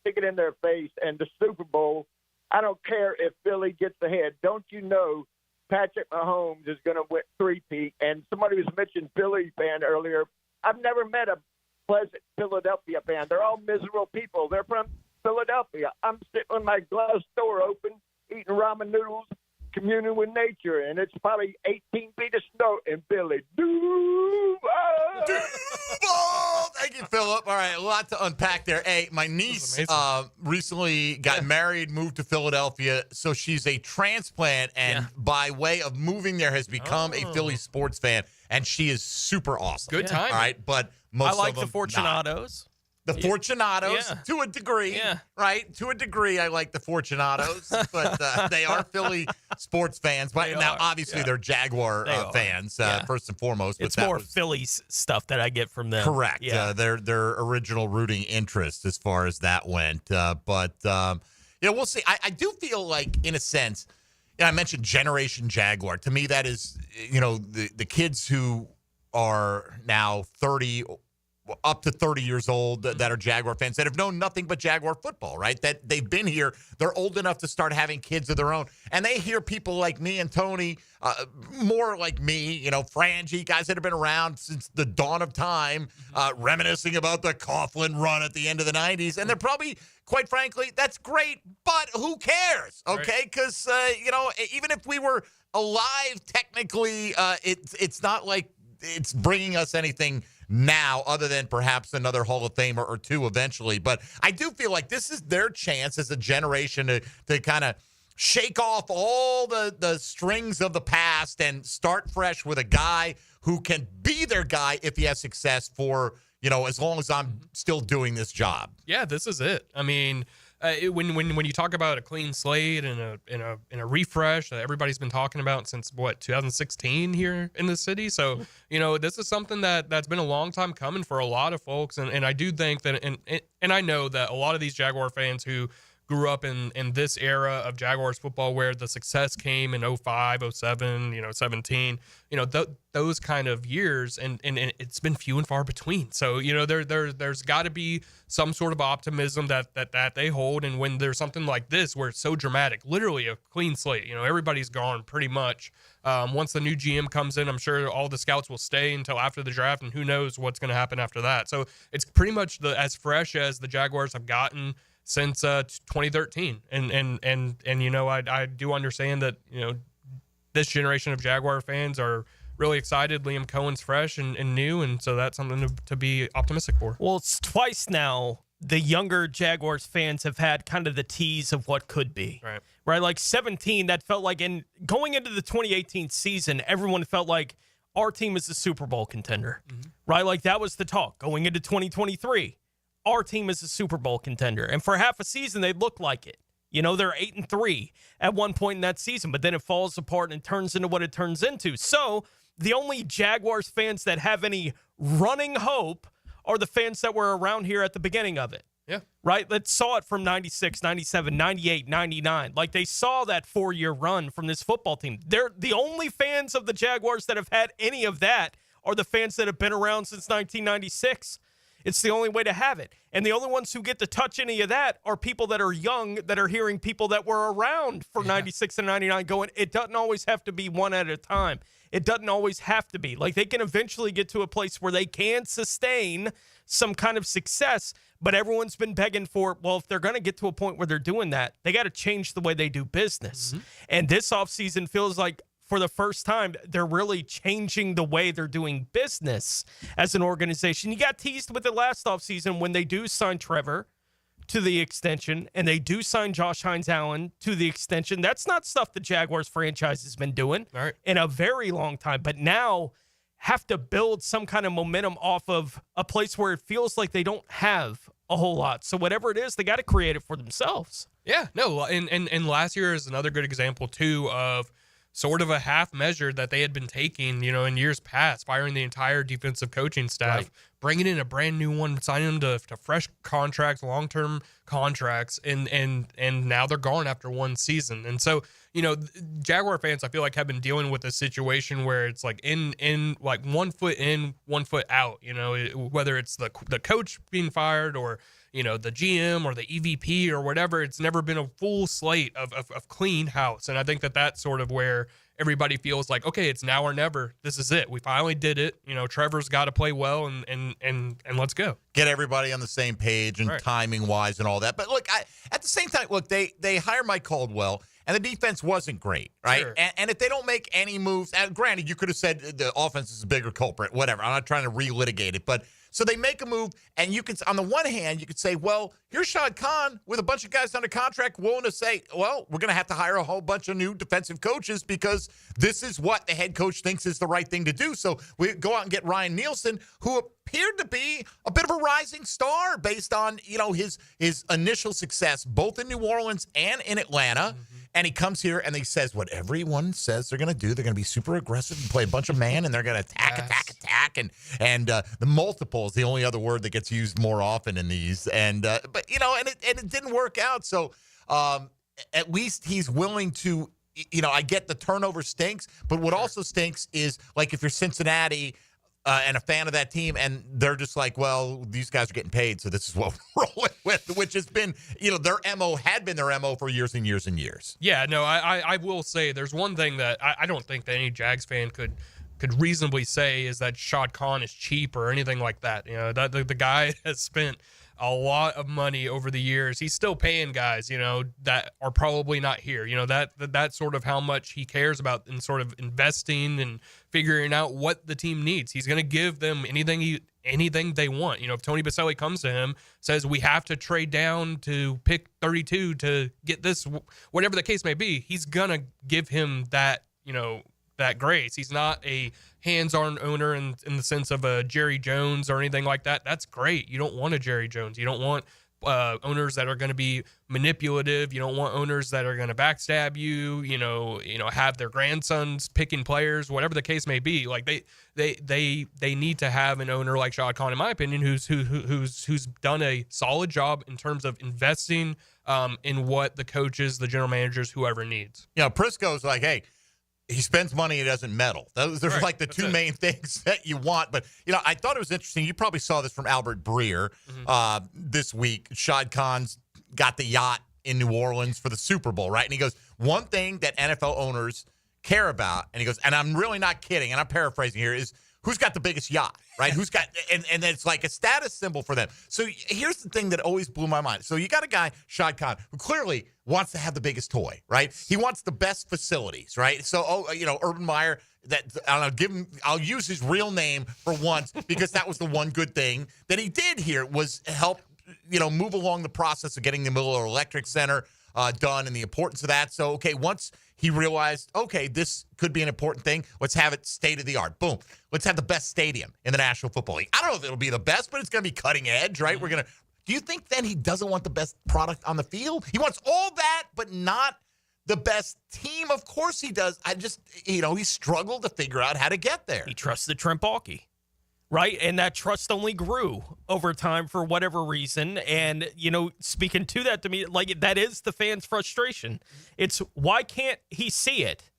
stick it in their face. And the Super Bowl, I don't care if Philly gets ahead. Don't you know Patrick Mahomes is going to win three-peat? And somebody was mentioning Philly fan earlier. I've never met a pleasant Philadelphia fan. They're all miserable people. They're from Philadelphia. I'm sitting with my glass door open, eating ramen noodles, communing with nature, and it's probably 18 feet of snow in Philly. Duval! Thank you, Philip. All right, a lot to unpack there. Hey, my niece recently got married, moved to Philadelphia, so she's a transplant, and by way of moving there has become a Philly sports fan, and she is super awesome. Good time. All right, but most I like of them the Fortunatos. The Fortunatos, to a degree, right? To a degree, I like the Fortunatos, but they are Philly sports fans. But now, obviously, they're Jaguar fans, first and foremost. It's more Phillies stuff that I get from them. Correct. Their original rooting interest as far as that went. But we'll see. I do feel like, in a sense, I mentioned Generation Jaguar. To me, that is, the kids who are now 30 up to 30 years old that are Jaguar fans that have known nothing but Jaguar football, right? That they've been here. They're old enough to start having kids of their own. And they hear people like me and Tony, more like me, Frangie, guys that have been around since the dawn of time, reminiscing about the Coughlin run at the end of the 90s. And they're probably, quite frankly, that's great, but who cares, okay? Because, even if we were alive technically, it's not like it's bringing us anything now, other than perhaps another Hall of Famer or two eventually. But I do feel like this is their chance as a generation to kind of shake off all the strings of the past and start fresh with a guy who can be their guy if he has success for, as long as I'm still doing this job. Yeah, this is it. I mean, when you talk about a clean slate and a refresh that everybody's been talking about since 2016 here in the city. So this is something that's been a long time coming for a lot of folks, and I do think that and I know that a lot of these Jaguar fans who grew up in this era of Jaguars football where the success came in 05, 07, 17, those kind of years, and it's been few and far between. So, there's got to be some sort of optimism that they hold. And when there's something like this where it's so dramatic, literally a clean slate, everybody's gone pretty much. Once the new GM comes in, I'm sure all the scouts will stay until after the draft, and who knows what's going to happen after that. So it's pretty much as fresh as the Jaguars have gotten since 2013. And I do understand that, this generation of Jaguar fans are really excited. Liam Cohen's fresh and new, and so that's something to be optimistic for. Well, it's twice now the younger Jaguars fans have had kind of the tease of what could be. Right? Like 17, that felt like, and going into the 2018 season, everyone felt like our team is a Super Bowl contender. Right? Like that was the talk. Going into 2023, our team is a Super Bowl contender. And for half a season, they look like it. They're 8-3 at one point in that season, but then it falls apart and turns into what it turns into. So the only Jaguars fans that have any running hope are the fans that were around here at the beginning of it. Yeah. Right? They saw it from 96, 97, 98, 99. Like they saw that 4-year run from this football team. They're the only fans of the Jaguars that have had any of that are the fans that have been around since 1996. It's the only way to have it. And the only ones who get to touch any of that are people that are young, that are hearing people that were around for 96 and 99 going, it doesn't always have to be one at a time. It doesn't always have to be. Like they can eventually get to a place where they can sustain some kind of success, but everyone's been begging for, well, if they're going to get to a point where they're doing that, they got to change the way they do business. And this offseason feels like, for the first time, they're really changing the way they're doing business as an organization. You got teased with it last offseason when they do sign Trevor to the extension and they do sign Josh Hines-Allen to the extension. That's not stuff the Jaguars franchise has been doing in a very long time. But now have to build some kind of momentum off of a place where it feels like they don't have a whole lot. So whatever it is, they got to create it for themselves. Yeah, no, and last year is another good example, too, of sort of a half measure that they had been taking, in years past, firing the entire defensive coaching staff, bringing in a brand new one, signing them to fresh contracts, long-term contracts, and now they're gone after one season. And so, Jaguar fans, I feel like, have been dealing with a situation where it's like in like 1 foot in, 1 foot out, whether it's the coach being fired or, the GM or the EVP or whatever. It's never been a full slate of clean house. And I think that that's sort of where everybody feels like, okay, it's now or never. This is it. We finally did it. Trevor's got to play well and let's go. Get everybody on the same page and timing wise and all that. But look, at the same time, look, they hire Mike Caldwell and the defense wasn't great, right? Sure. And if they don't make any moves, granted, you could have said the offense is a bigger culprit, whatever. I'm not trying to relitigate it, but so they make a move, and you can, on the one hand, you could say, well, here's Shad Khan with a bunch of guys under contract willing to say, well, we're going to have to hire a whole bunch of new defensive coaches because this is what the head coach thinks is the right thing to do. So we go out and get Ryan Nielsen, who appeared to be a bit of a rising star based on, his initial success, both in New Orleans and in Atlanta. And he comes here and he says what everyone says they're going to do. They're going to be super aggressive and play a bunch of man, and they're going to attack. And the multiple is the only other word that gets used more often in these. And but it didn't work out. So at least he's willing to. I get the turnover stinks, but what also stinks is like if you're Cincinnati. And a fan of that team, and they're just like, well, these guys are getting paid, so this is what we're rolling with, which has been, their MO had been their MO for years and years and years. Yeah, no, I will say there's one thing that I don't think that any Jags fan could reasonably say is that Shad Khan is cheap or anything like that. That the guy has spent a lot of money over the years. He's still paying guys, that are probably not here. That's sort of how much he cares about and sort of investing and figuring out what the team needs. He's going to give them anything they want. If Tony Baselli comes to him, says we have to trade down to pick 32 to get this, whatever the case may be, he's going to give him that, that grace. He's not a hands-on owner in the sense of a Jerry Jones or anything like that. That's great. You don't want a Jerry Jones. You don't want owners that are going to be manipulative. You don't want owners that are going to backstab you. Have their grandsons picking players, whatever the case may be. Like they need to have an owner like Shad Khan, in my opinion, who's done a solid job in terms of investing in what the coaches, the general managers, whoever needs. Prisco's like, hey. He spends money, he doesn't meddle. Those are like the two main things that you want. But, I thought it was interesting. You probably saw this from Albert Breer this week. Shad Khan's got the yacht in New Orleans for the Super Bowl, right? And he goes, one thing that NFL owners care about, and he goes, and I'm really not kidding, and I'm paraphrasing here, is who's got the biggest yacht, right? Who's got, and it's like a status symbol for them. So here's the thing that always blew my mind. So you got a guy, Shad Khan, who clearly wants to have the biggest toy, right? He wants the best facilities, right? So, Urban Meyer, I'll use his real name for once because that was the one good thing that he did here was help, move along the process of getting the Miller Electric Center done and the importance of that. So, okay, once he realized, okay, this could be an important thing. Let's have it state of the art. Boom. Let's have the best stadium in the National Football League. I don't know if it'll be the best, but it's going to be cutting edge, right? Do you think then he doesn't want the best product on the field? He wants all that, but not the best team. Of course he does. I just, he struggled to figure out how to get there. He trusted Trent Baalke. Right, and that trust only grew over time for whatever reason. And, speaking to that to me, like that is the fans' frustration. It's why can't he see it,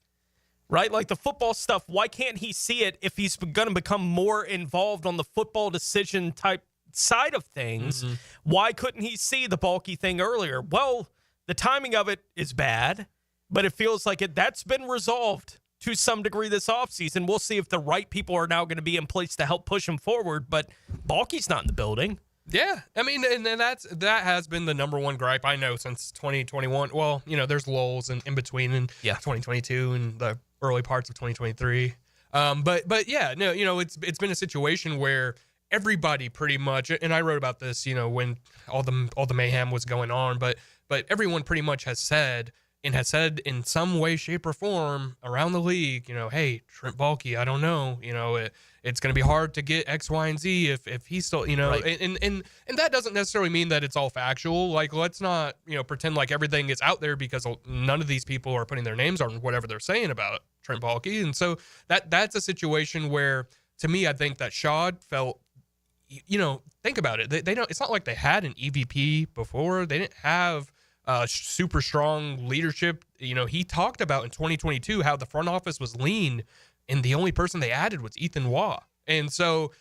right? Like the football stuff, why can't he see it if he's going to become more involved on the football decision type side of things? Mm-hmm. Why couldn't he see the Baalke thing earlier? Well, the timing of it is bad, but it feels like that's been resolved to some degree this offseason. We'll see if the right people are now going to be in place to help push him forward, but Baalke's not in the building. Yeah, I mean, and that has been the number one gripe I know since 2021. Well, there's lulls in between in 2022 and the early parts of 2023. But yeah, no, it's been a situation where everybody pretty much, and I wrote about this, when all the mayhem was going on, but everyone pretty much has said, and has said in some way, shape, or form around the league, hey, Trent Baalke, I don't know, it's going to be hard to get X, Y, and Z if he's still, Right. and that doesn't necessarily mean that it's all factual. Like, let's not, pretend like everything is out there, because none of these people are putting their names on whatever they're saying about Trent Baalke. And so that's a situation where, to me, I think that Shad felt, think about it. They don't, it's not like they had an EVP before. They didn't have super strong leadership. He talked about in 2022 how the front office was lean, and the only person they added was Ethan Waugh. And so,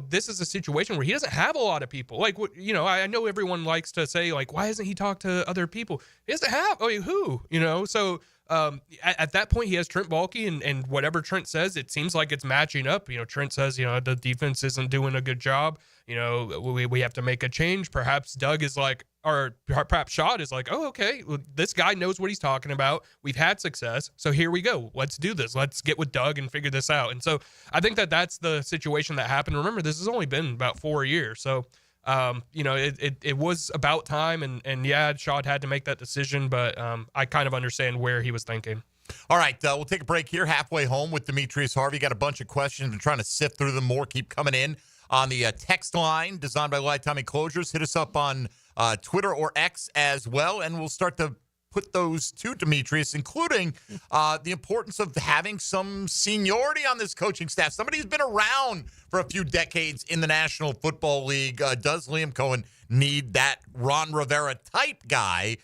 this is a situation where he doesn't have a lot of people. Like, I know everyone likes to say, like, why hasn't he talked to other people? He doesn't have, who? So at that point, he has Trent Baalke, and whatever Trent says, it seems like it's matching up. Trent says, the defense isn't doing a good job. We have to make a change. Perhaps Doug is like, or perhaps Shad is like, oh, okay, well, this guy knows what he's talking about. We've had success, so here we go. Let's do this. Let's get with Doug and figure this out. And so I think that's the situation that happened. Remember, this has only been about 4 years. So, it was about time, and yeah, Shad had to make that decision, but I kind of understand where he was thinking. All right, we'll take a break here, halfway home with Demetrius Harvey. Got a bunch of questions. Been trying to sift through them more. Keep coming in on the text line designed by Lifetime Enclosures. Hit us up on Twitter or X as well, and we'll start to put those to Demetrius, including the importance of having some seniority on this coaching staff. Somebody who's been around for a few decades in the National Football League. Does Liam Cohen need that Ron Rivera type guy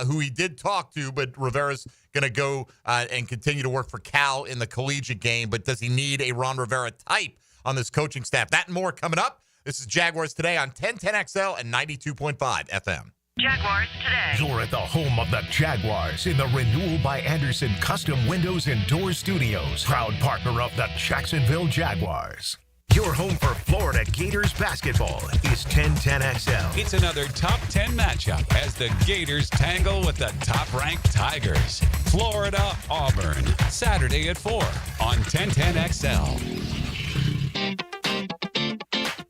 who he did talk to, but Rivera's going to go and continue to work for Cal in the collegiate game, but does he need a Ron Rivera type on this coaching staff? That and more coming up. This is Jaguars Today on 1010XL and 92.5 FM. Jaguars Today. You're at the home of the Jaguars in the Renewal by Anderson Custom Windows and Doors Studios. Proud partner of the Jacksonville Jaguars. Your home for Florida Gators basketball is 1010XL. It's another top 10 matchup as the Gators tangle with the top-ranked Tigers. Florida, Auburn, Saturday at 4 on 1010XL.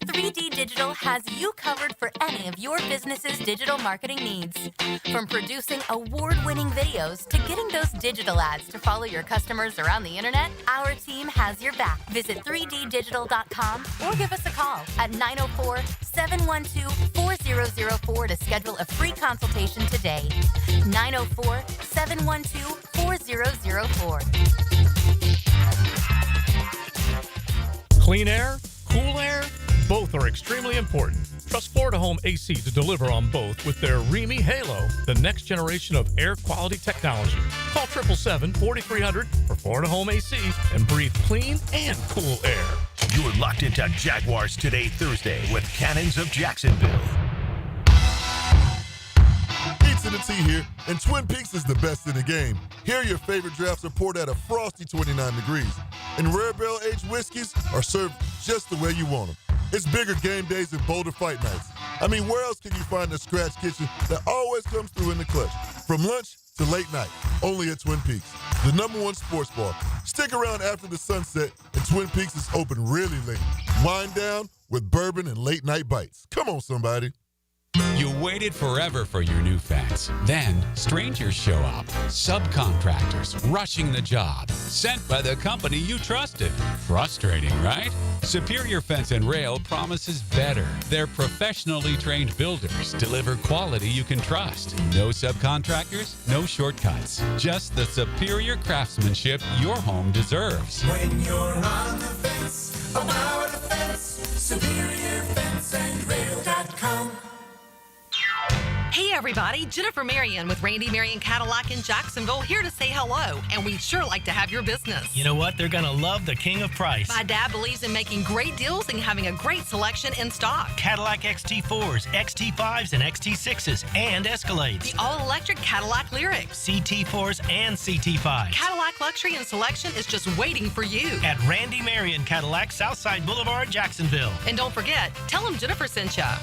3D Digital has you covered for any of your business's digital marketing needs. From producing award-winning videos to getting those digital ads to follow your customers around the internet, our team has your back. Visit 3ddigital.com or give us a call at 904-712-4004 to schedule a free consultation today. 904-712-4004. Clean air, cool air, both are extremely important. Trust Florida Home AC to deliver on both with their Remy Halo, the next generation of air quality technology. Call 777-4300 for Florida Home AC and breathe clean and cool air. You're locked into Jaguars Today Thursday with Cannons of Jacksonville. Pizza to Tea here, and Twin Peaks is the best in the game. Here, your favorite drafts are poured at a frosty 29 degrees, and rare barrel-aged whiskeys are served just the way you want them. It's bigger game days and bolder fight nights. I mean, where else can you find a scratch kitchen that always comes through in the clutch? From lunch to late night, only at Twin Peaks, the #1 sports bar. Stick around after the sunset, and Twin Peaks is open really late. Wind down with bourbon and late-night bites. Come on, somebody. You waited forever for your new fence. Then strangers show up. Subcontractors rushing the job. Sent by the company you trusted. Frustrating, right? Superior Fence and Rail promises better. Their professionally trained builders deliver quality you can trust. No subcontractors, no shortcuts. Just the superior craftsmanship your home deserves. When you're on the fence, about the fence, superiorfenceandrail.com. Hey everybody, Jennifer Marion with Randy Marion Cadillac in Jacksonville here to say hello, and we'd sure like to have your business. You know what? They're going to love the king of price. My dad believes in making great deals and having a great selection in stock. Cadillac XT4s, XT5s, and XT6s, and Escalades. The all-electric Cadillac Lyriq. CT4s and CT5s. Cadillac luxury and selection is just waiting for you. At Randy Marion Cadillac, Southside Boulevard, Jacksonville. And don't forget, tell them Jennifer sent ya.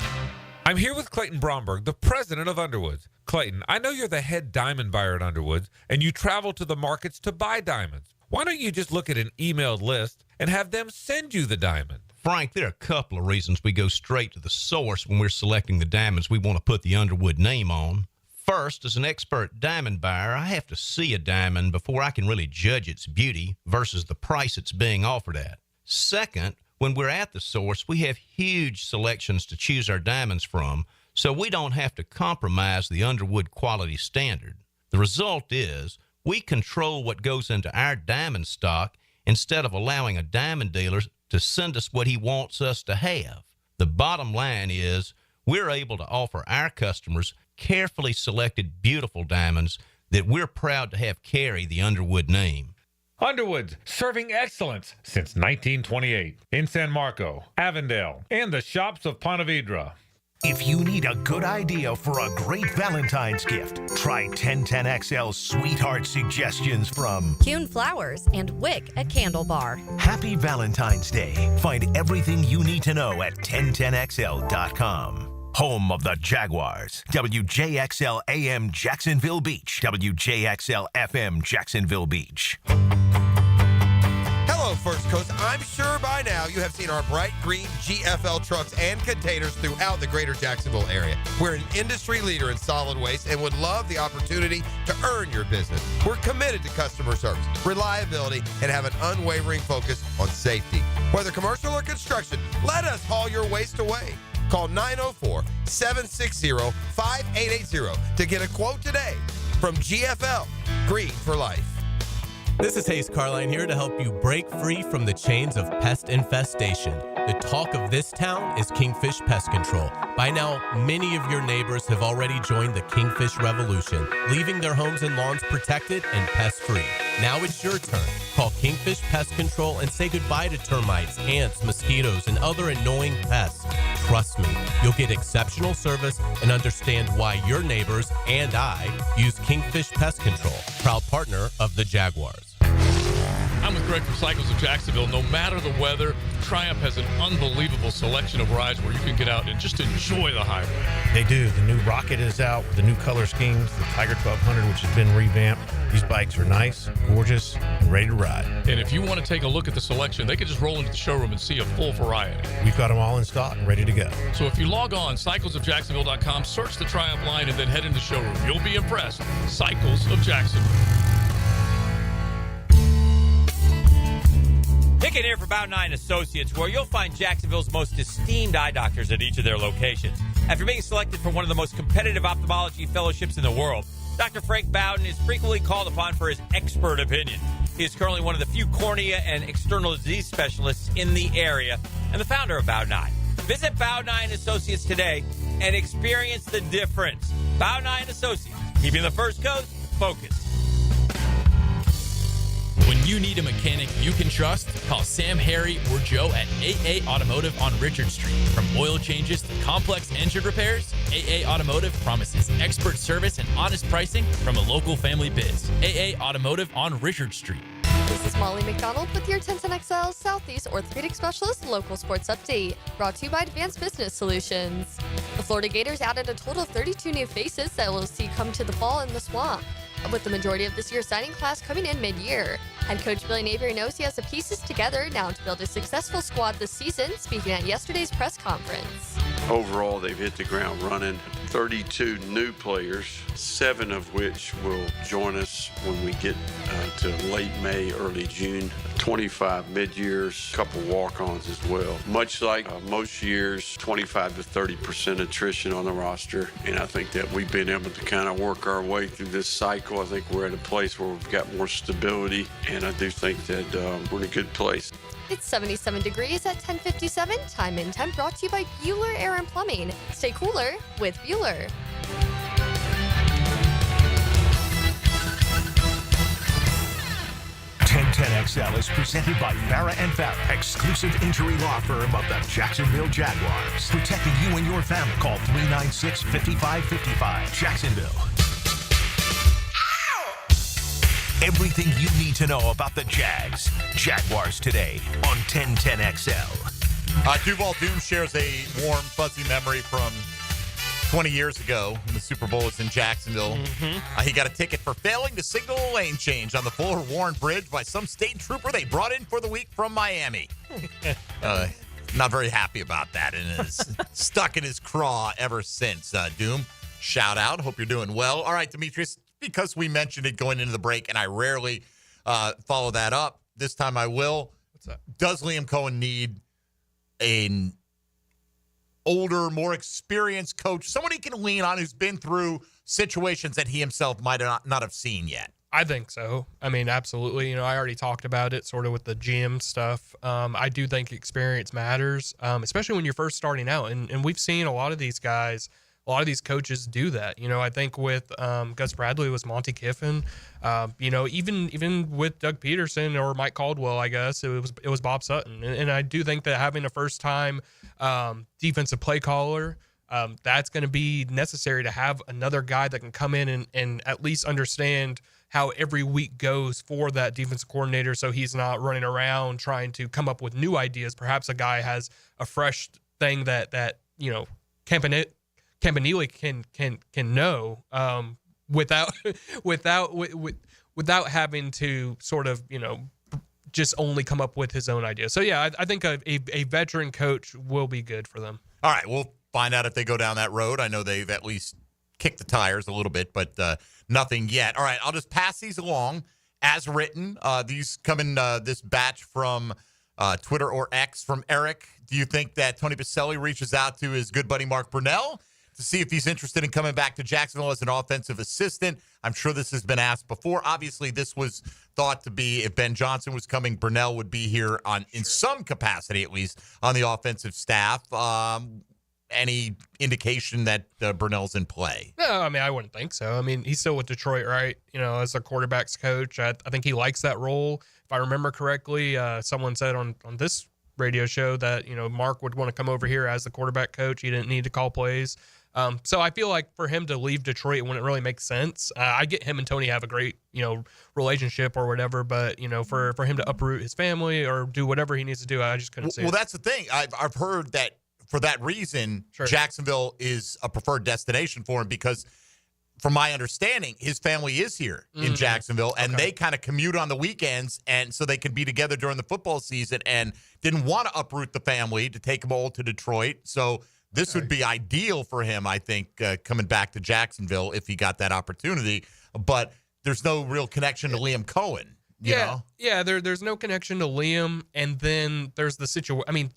I'm here with Clayton Bromberg, the president of Underwoods. Clayton, I know you're the head diamond buyer at Underwoods, and you travel to the markets to buy diamonds. Why don't you just look at an emailed list and have them send you the diamond? Frank, there are a couple of reasons we go straight to the source when we're selecting the diamonds we want to put the Underwood name on. First, as an expert diamond buyer, I have to see a diamond before I can really judge its beauty versus the price it's being offered at. Second, when we're at the source, we have huge selections to choose our diamonds from, so we don't have to compromise the Underwood quality standard. The result is we control what goes into our diamond stock instead of allowing a diamond dealer to send us what he wants us to have. The bottom line is we're able to offer our customers carefully selected, beautiful diamonds that we're proud to have carry the Underwood name. Underwood's, serving excellence since 1928 in San Marco, Avondale, and the shops of Ponte Vedra. If you need a good idea for a great Valentine's gift, try 1010XL's Sweetheart Suggestions from Kuhn Flowers and Wick, a candle bar. Happy Valentine's Day. Find everything you need to know at 1010XL.com. Home of the Jaguars. WJXL AM Jacksonville Beach. WJXL FM Jacksonville Beach. Hello, First Coast. I'm sure by now you have seen our bright green GFL trucks and containers throughout the greater Jacksonville area. We're an industry leader in solid waste and would love the opportunity to earn your business. We're committed to customer service, reliability, and have an unwavering focus on safety. Whether commercial or construction, let us haul your waste away. Call 904-760-5880 to get a quote today from GFL, Green for Life. This is Hayes Carline here to help you break free from the chains of pest infestation. The talk of this town is Kingfish Pest Control. By now, many of your neighbors have already joined the Kingfish Revolution, leaving their homes and lawns protected and pest-free. Now it's your turn. Call Kingfish Pest Control and say goodbye to termites, ants, mosquitoes, and other annoying pests. Trust me, you'll get exceptional service and understand why your neighbors and I use Kingfish Pest Control, proud partner of the Jaguars. I'm with Greg from Cycles of Jacksonville. No matter the weather, Triumph has an unbelievable selection of rides where you can get out and just enjoy the highway. They do. The new Rocket is out with the new color schemes, the Tiger 1200, which has been revamped. These bikes are nice, gorgeous, and ready to ride. And if you want to take a look at the selection, they can just roll into the showroom and see a full variety. We've got them all in stock and ready to go. So if you log on, cyclesofjacksonville.com, search the Triumph line, and then head into the showroom, you'll be impressed. Cycles of Jacksonville. Pick it here for Bound 9 Associates, where you'll find Jacksonville's most esteemed eye doctors at each of their locations. After being selected for one of the most competitive ophthalmology fellowships in the world, Dr. Frank Bowden is frequently called upon for his expert opinion. He is currently one of the few cornea and external disease specialists in the area and the founder of Bound 9. Visit Bound 9 Associates today and experience the difference. Bound 9 Associates, keeping the First Coast focused. When you need a mechanic you can trust, call Sam, Harry, or Joe at AA Automotive on Richard Street. From oil changes to complex engine repairs, AA Automotive promises expert service and honest pricing from a local family biz. AA Automotive on Richard Street. This is Molly McDonald with your 1010XL Southeast Orthopedic Specialist Local Sports Update, brought to you by Advanced Business Solutions. The Florida Gators added a total of 32 new faces that we'll see come to the fall in the Swamp, with the majority of this year's signing class coming in mid-year. Head coach Billy Napier knows he has the pieces together now to build a successful squad this season, speaking at yesterday's press conference. Overall, they've hit the ground running. 32 new players, 7 of which will join us when we get to late May, early June. 25 mid-years, a couple walk-ons as well. Much like most years, 25 to 30% attrition on the roster. And I think that we've been able to kind of work our way through this cycle. I think we're at a place where we've got more stability, and I do think that we're in a good place. It's 77 degrees at 10:57. Time and temp brought to you by Bueller Air and Plumbing. Stay cooler with Bueller. XL is presented by Farah & Farah, exclusive injury law firm of the Jacksonville Jaguars. Protecting you and your family. Call 396-5555. Jacksonville. Everything you need to know about the Jags. Jaguars today on 1010XL. Duval Doom shares a warm, fuzzy memory from 20 years ago when the Super Bowl was in Jacksonville. He got a ticket for failing to signal a lane change on the forewarned bridge by some state trooper they brought in for the week from Miami. Not very happy about that, and is stuck in his craw ever since. Doom shout out. Hope you're doing well. All right, Demetrius, because we mentioned it going into the break, and I rarely follow that up, this time I will. What's that? Does Liam Cohen need an older, more experienced coach, someone he can lean on who's been through situations that he himself might not have seen yet? I think so. I mean, absolutely. I already talked about it sort of with the GM stuff. I do think experience matters, especially when you're first starting out. And we've seen a lot of these guys, a lot of these coaches do that. I think with Gus Bradley was Monty Kiffin. Even with Doug Peterson or Mike Caldwell, I guess it was Bob Sutton. And I do think that having a first time defensive play caller, that's going to be necessary to have another guy that can come in and at least understand how every week goes for that defensive coordinator, so he's not running around trying to come up with new ideas. Perhaps a guy has a fresh thing that Campanile can know without having to sort of just only come up with his own idea. So yeah, I think a veteran coach will be good for them. All right, we'll find out if they go down that road. I know they've at least kicked the tires a little bit, but nothing yet. All right, I'll just pass these along as written. These come in this batch from Twitter or X from Eric. Do you think that Tony Pacelli reaches out to his good buddy Mark Brunell to see if he's interested in coming back to Jacksonville as an offensive assistant? I'm sure this has been asked before. Obviously, this was thought to be, if Ben Johnson was coming, Brunell would be here in some capacity, at least, on the offensive staff. Any indication that Brunell's in play? No, I mean, I wouldn't think so. I mean, he's still with Detroit, right? As a quarterback's coach. I think he likes that role. If I remember correctly, someone said on this radio show that, Mark would want to come over here as the quarterback coach. He didn't need to call plays. So I feel like for him to leave Detroit wouldn't really make sense. I get him and Tony have a great, relationship or whatever, but, for him to uproot his family or do whatever he needs to do, I just couldn't see it. Well, that's the thing. I've heard that for that reason, sure, Jacksonville is a preferred destination for him because, from my understanding, his family is here in Jacksonville, and they kind of commute on the weekends, and so they can be together during the football season, and didn't want to uproot the family to take them all to Detroit. So this would be ideal for him, I think, coming back to Jacksonville if he got that opportunity. But there's no real connection to Liam Cohen. You know? Yeah. There's no connection to Liam, and then there's the situation. I mean,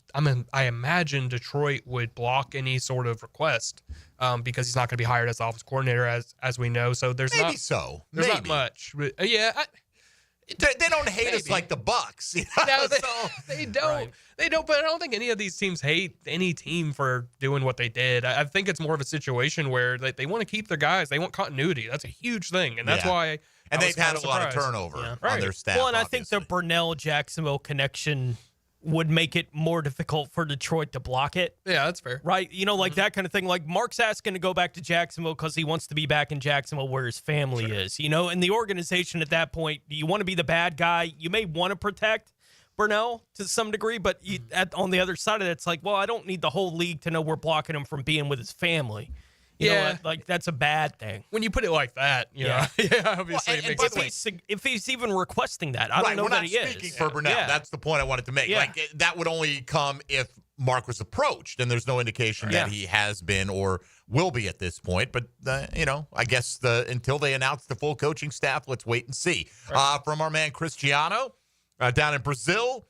I imagine Detroit would block any sort of request because he's not going to be hired as the offensive coordinator, as we know. So there's maybe not so. There's maybe. not much. Yeah. They don't hate us like the Bucks. No, they don't. Right. They don't. But I don't think any of these teams hate any team for doing what they did. I think it's more of a situation where they want to keep their guys. They want continuity. That's a huge thing, and that's why. And they've had a lot of turnover on their staff. Well, and obviously. I think the Brunell-Jacksonville connection would make it more difficult for Detroit to block it. Yeah, that's fair. Right? Like that kind of thing. Like Mark's asking to go back to Jacksonville because he wants to be back in Jacksonville where his family is. And the organization at that point, do you want to be the bad guy? You may want to protect Brunell to some degree, but on the other side of that, it's like, well, I don't need the whole league to know we're blocking him from being with his family. You know, like that's a bad thing. When you put it like that, yeah, obviously it makes sense. If he's even requesting that, I don't know that he is. We're not speaking for Brunell. Yeah. That's the point I wanted to make. Yeah. Like that would only come if Mark was approached, and there's no indication that he has been or will be at this point. But I guess until they announce the full coaching staff, let's wait and see. Right. From our man Cristiano down in Brazil,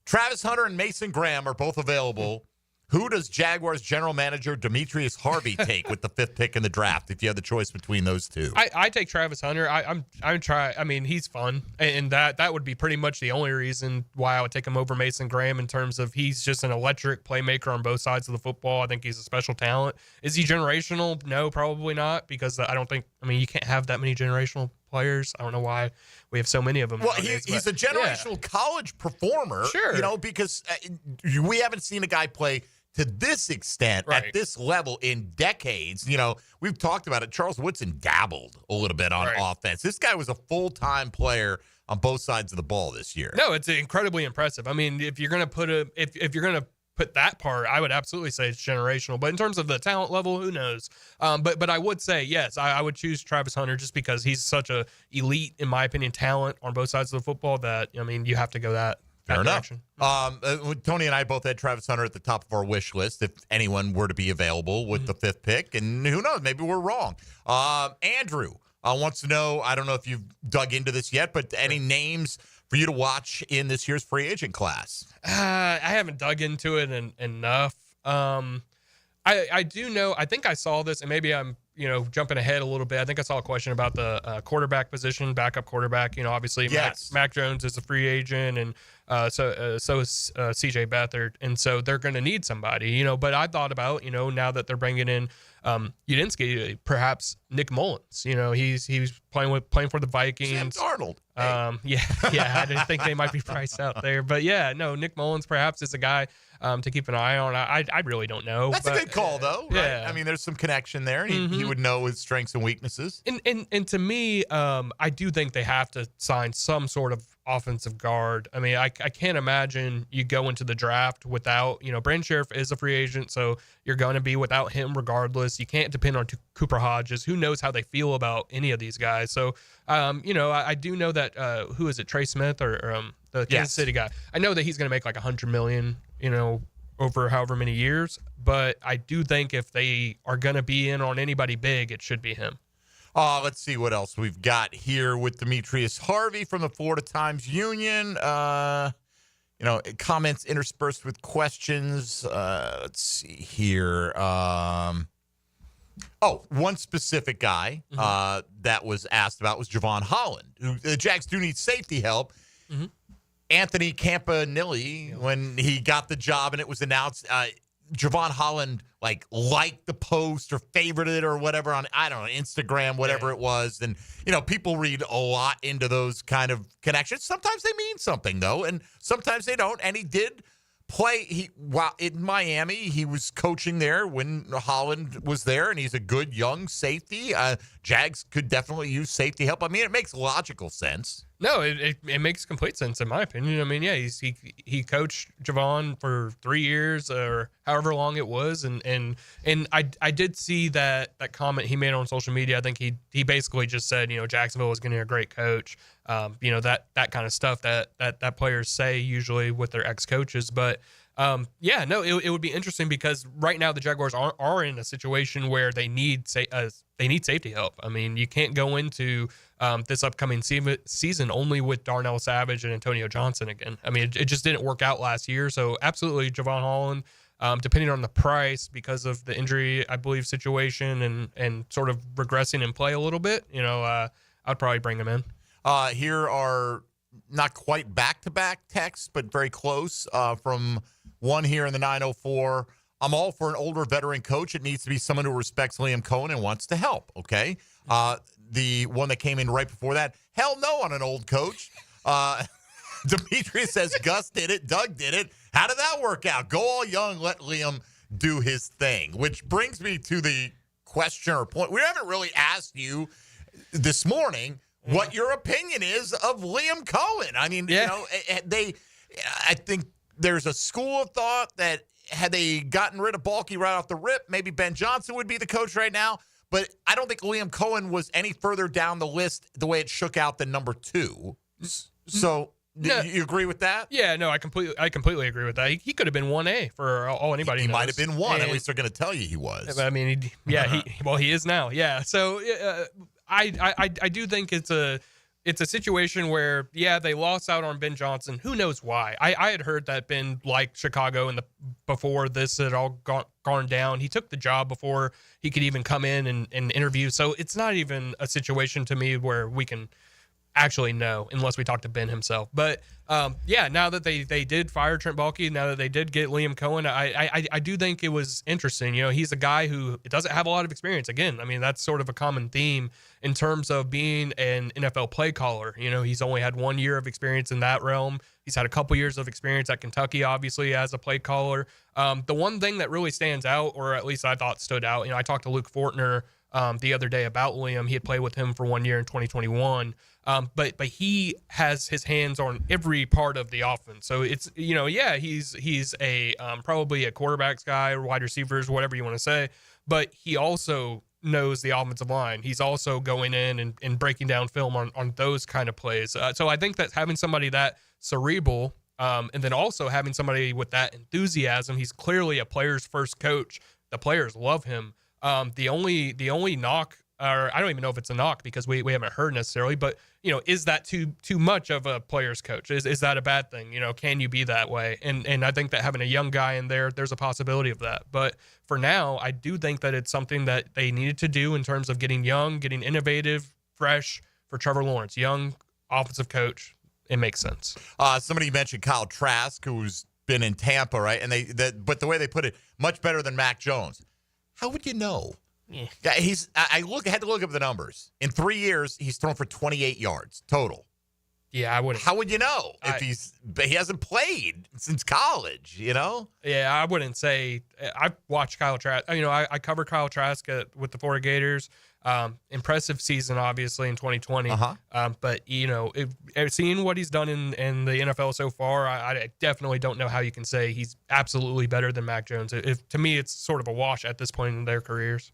Travis Hunter and Mason Graham are both available. Who does Jaguars general manager Demetrius Harvey take with the 5th pick in the draft if you have the choice between those two? I take Travis Hunter. I mean, he's fun, and that would be pretty much the only reason why I would take him over Mason Graham in terms of he's just an electric playmaker on both sides of the football. I think he's a special talent. Is he generational? No, probably not, because you can't have that many generational players. I don't know why we have so many of them. Well, he's a generational college performer, sure. Because we haven't seen a guy play to this extent at this level in decades. We've talked about it. Charles Woodson dabbled a little bit on offense. This guy was a full-time player on both sides of the ball this year. No, it's incredibly impressive. I mean, if you're going to put that part, I would absolutely say it's generational. But in terms of the talent level, who knows? But I would say, yes, I would choose Travis Hunter just because he's such a elite, in my opinion, talent on both sides of the football that, you have to go that. Fair enough. direction. Tony and I both had Travis Hunter at the top of our wish list if anyone were to be available with the 5th pick. And who knows, maybe we're wrong. Andrew wants to know, I don't know if you've dug into this yet, but any names for you to watch in this year's free agent class? I haven't dug into it enough. I do know, I think I saw this, and maybe I'm, jumping ahead a little bit. I think I saw a question about the quarterback position, backup quarterback. Obviously yes. Mac Jones is a free agent, and so is CJ Beathard, and so they're going to need somebody. But I thought about, now that they're bringing in Udinski, perhaps Nick Mullins. He's playing for the Vikings. Sam Darnold. Yeah. I didn't think they might be priced out there, but Nick Mullins perhaps is a guy to keep an eye on. I really don't know. That's a good call, though. Right? Yeah. I mean, there's some connection there, and he would know his strengths and weaknesses. And to me, I do think they have to sign some sort of offensive guard. I mean, I can't imagine you go into the draft without, Brandon Sheriff is a free agent, so you're going to be without him regardless. You can't depend on Cooper Hodges. Who knows how they feel about any of these guys? So, I do know that, who is it, Trey Smith or the Kansas City guy? I know that he's going to make like $100 million, over however many years, but I do think if they are going to be in on anybody big, it should be him. Let's see what else we've got here with Demetrius Harvey from the Florida Times-Union. Comments interspersed with questions. Let's see here. One specific guy that was asked about was Javon Holland. The Jags do need safety help. Mm-hmm. Anthony Campanile, when he got the job and it was announced, Javon Holland liked the post or favorited it or whatever on, I don't know, Instagram, whatever it was. And, people read a lot into those kind of connections. Sometimes they mean something, though, and sometimes they don't. And he did play. While in Miami, he was coaching there when Holland was there, and he's a good young safety. Jags could definitely use safety help. I mean, it makes logical sense. No, it makes complete sense in my opinion. I mean, he coached Javon for 3 years or however long it was, and I did see that comment he made on social media. I think he basically just said, Jacksonville was getting a great coach, that kind of stuff that players say usually with their ex-coaches. But it would be interesting because right now the Jaguars are in a situation where they need safety help. I mean, you can't go into this upcoming season only with Darnell Savage and Antonio Johnson again. I mean, it just didn't work out last year. So absolutely, Javon Holland, depending on the price because of the injury, I believe, situation and sort of regressing in play a little bit, I'd probably bring him in. Here are not quite back-to-back texts, but very close from one here in the 904. I'm all for an older veteran coach. It needs to be someone who respects Liam Cohen and wants to help, okay? The one that came in right before that, hell no on an old coach. Demetrius says Gus did it, Doug did it. How did that work out? Go all young, let Liam do his thing, which brings me to the question or point. We haven't really asked you this morning what your opinion is of Liam Cohen. I mean, I think there's a school of thought that had they gotten rid of Balky right off the rip, maybe Ben Johnson would be the coach right now. But I don't think Liam Cohen was any further down the list the way it shook out than number 2. So you agree with that? Yeah, no, I completely agree with that. He could have been 1A for all anybody knows. He might have been 1. At least they're going to tell you he was. I mean, he is now. Yeah. So I do think it's a situation where, they lost out on Ben Johnson. Who knows why? I had heard that Ben liked Chicago before this had all gone down. He took the job before he could even come in and interview. So it's not even a situation to me where we can actually know unless we talk to Ben himself. But now that they did fire Trent Baalke, now that they did get Liam Cohen, I do think it was interesting. He's a guy who doesn't have a lot of experience. Again, I mean, that's sort of a common theme in terms of being an NFL play caller. He's only had 1 year of experience in that realm. He's had a couple years of experience at Kentucky, obviously, as a play caller. The one thing that really stands out, or at least I thought stood out, I talked to Luke Fortner the other day about Liam. He had played with him for 1 year in 2021. But he has his hands on every part of the offense. So it's, he's a probably a quarterbacks guy or wide receivers, whatever you want to say. But he also knows the offensive line. He's also going in and breaking down film on those kind of plays. So I think that having somebody that cerebral And then also having somebody with that enthusiasm. He's clearly a player's first coach. The players love him. The only knock, or I don't even know if it's a knock because we haven't heard necessarily, but is that too much of a player's coach? Is that a bad thing? Can you be that way? And I think that having a young guy in there's a possibility of that. But for now, I do think that it's something that they needed to do in terms of getting young, getting innovative, fresh for Trevor Lawrence, young offensive coach. It makes sense. Somebody mentioned Kyle Trask, who's been in Tampa, right? And but the way they put it, much better than Mac Jones. How would you know? Yeah. I had to look up the numbers. In 3 years, he's thrown for 28 yards total. Yeah, I wouldn't. How would you know if he hasn't played since college? Yeah, I wouldn't say. I've watched Kyle Trask. I covered Kyle Trask with the Florida Gators. Impressive season, obviously, in 2020. But seeing what he's done in the NFL so far, I definitely don't know how you can say he's absolutely better than Mac Jones. To me, it's sort of a wash at this point in their careers.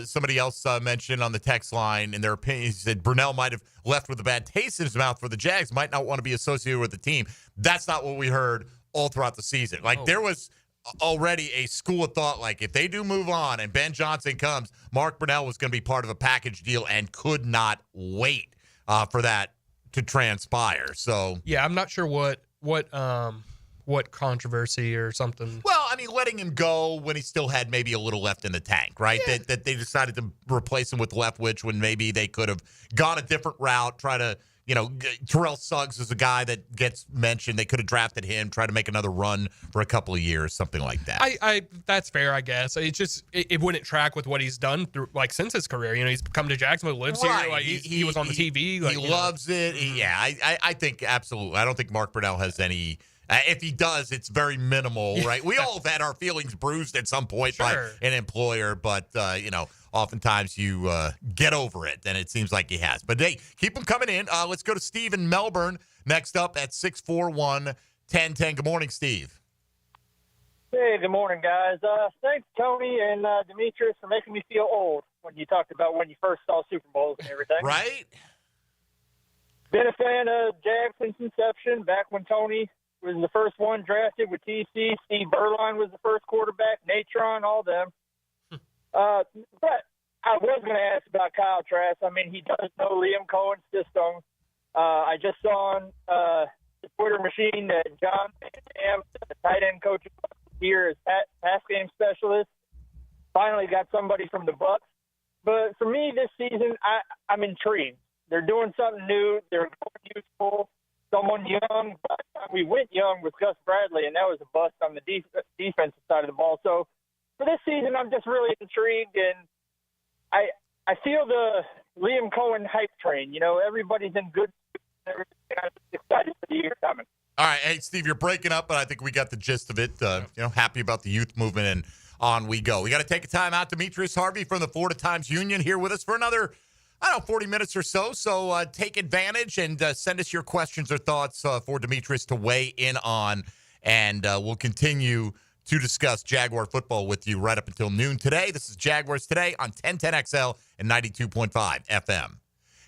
Somebody else mentioned on the text line, in their opinion, he said Brunell might have left with a bad taste in his mouth for the Jags, might not want to be associated with the team. That's not what we heard all throughout the season. There was already a school of thought, if they do move on and Ben Johnson comes, Mark Brunell was going to be part of a package deal and could not wait for that to transpire. So yeah, I'm not sure what controversy or something. Well, letting him go when he still had maybe a little left in the tank, right? Yeah. That they decided to replace him with Leftwich when maybe they could have gone a different route, try to, Terrell Suggs is a guy that gets mentioned. They could have drafted him, try to make another run for a couple of years, something like that. That's fair, I guess. It's just it wouldn't track with what he's done through since his career. He's come to Jacksonville, lives here. He was on the TV. He loves it. I think absolutely. I don't think Mark Brunell has any. If he does, it's very minimal, right? We all have had our feelings bruised at some point by an employer, but, oftentimes you get over it, and it seems like he has. But, hey, keep them coming in. Let's go to Steve in Melbourne next up at 641-1010. Good morning, Steve. Hey, good morning, guys. Thanks, Tony and Demetrius, for making me feel old when you talked about when you first saw Super Bowls and everything. Right? Been a fan of Jags since inception, back when Tony was the first one drafted with TC. Steve Berline was the first quarterback. Natron, all them. But I was going to ask about Kyle Trask. He does know Liam Cohen's system. I just saw on the Twitter machine that John Demps, the tight end coach here, is pass game specialist. Finally got somebody from the Bucs. But for me this season, I'm intrigued. They're doing something new. They're going useful. Someone young. We went young with Gus Bradley, and that was a bust on the defensive side of the ball. So for this season, I'm just really intrigued, and I feel the Liam Cohen hype train. Everybody's in good. I'm excited for the year coming. All right, hey Steve, you're breaking up, but I think we got the gist of it. Happy about the youth movement, and on we go. We got to take a time out. Demetrius Harvey from the Florida Times-Union here with us for another 40 minutes or so. So take advantage and send us your questions or thoughts for Demetrius to weigh in on. And we'll continue to discuss Jaguar football with you right up until noon today. This is Jaguars Today on 1010XL and 92.5 FM.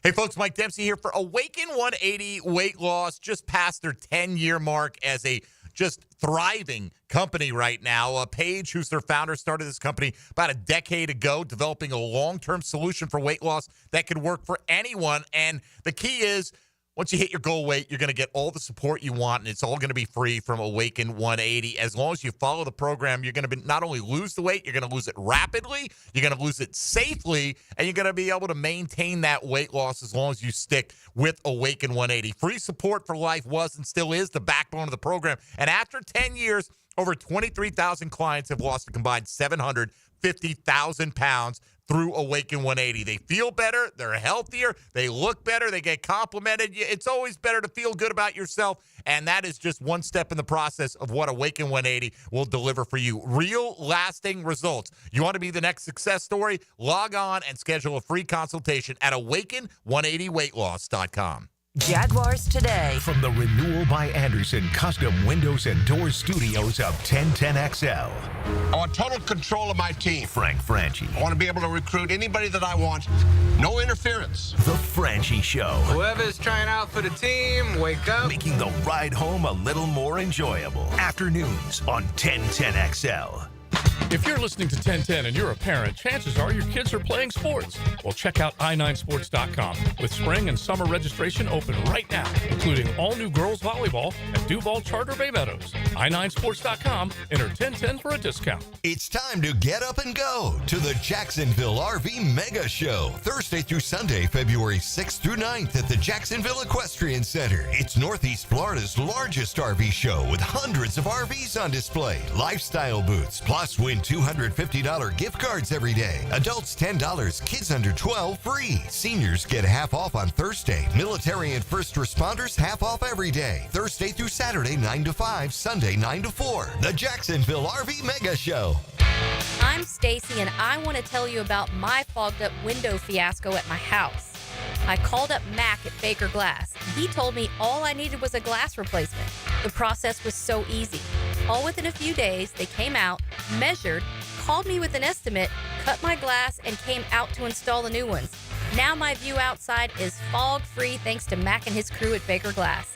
Hey, folks, Mike Dempsey here for Awaken 180 Weight Loss. Just past their 10-year mark as a just thriving company right now. Paige, who's their founder, started this company about a decade ago, developing a long-term solution for weight loss that could work for anyone. And the key is, once you hit your goal weight, you're going to get all the support you want, and it's all going to be free from Awaken 180. As long as you follow the program, you're going to not only lose the weight, you're going to lose it rapidly, you're going to lose it safely, and you're going to be able to maintain that weight loss as long as you stick with Awaken 180. Free support for life was and still is the backbone of the program. And after 10 years, over 23,000 clients have lost a combined 750,000 pounds through Awaken 180. They feel better, they're healthier, they look better, they get complimented. It's always better to feel good about yourself, and that is just one step in the process of what Awaken 180 will deliver for you. Real, lasting results. You want to be the next success story? Log on and schedule a free consultation at awaken180weightloss.com. Jaguars today. From the Renewal by Anderson Custom Windows and Doors Studios of 1010XL. I want total control of my team. Frank Franchi. I want to be able to recruit anybody that I want. No interference. The Franchi Show. Whoever's trying out for the team, wake up. Making the ride home a little more enjoyable. Afternoons on 1010XL. If you're listening to 1010 and you're a parent, chances are your kids are playing sports. Well, check out i9sports.com with spring and summer registration open right now, including all new girls volleyball at Duval Charter Bay Meadows. i9sports.com, enter 1010 for a discount. It's time to get up and go to the Jacksonville RV Mega Show, Thursday through Sunday, February 6th through 9th at the Jacksonville Equestrian Center. It's Northeast Florida's largest RV show with hundreds of RVs on display, lifestyle booths, plus win $250 gift cards every day. Adults $10, kids under 12 free. Seniors get half off on Thursday. Military and first responders half off every day. Thursday through Saturday 9 to 5, Sunday 9 to 4. The Jacksonville RV Mega Show. I'm Stacy, and I want to tell you about my fogged up window fiasco at my house. I called up Mac at Baker Glass. He told me all I needed was a glass replacement. The process was so easy. All within a few days, they came out, measured, called me with an estimate, cut my glass, and came out to install the new ones. Now my view outside is fog-free thanks to Mac and his crew at Baker Glass.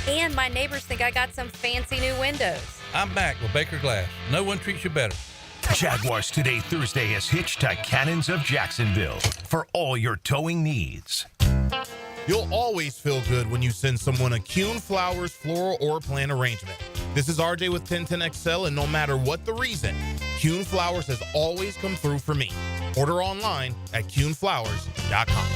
And my neighbors think I got some fancy new windows. I'm Mac with Baker Glass. No one treats you better. Jaguars Today Thursday is hitched to Cannons of Jacksonville for all your towing needs. You'll always feel good when you send someone a Kuhn Flowers floral or plant arrangement. This is RJ with 1010XL, and no matter what the reason, Kuhn Flowers has always come through for me. Order online at kuhnflowers.com.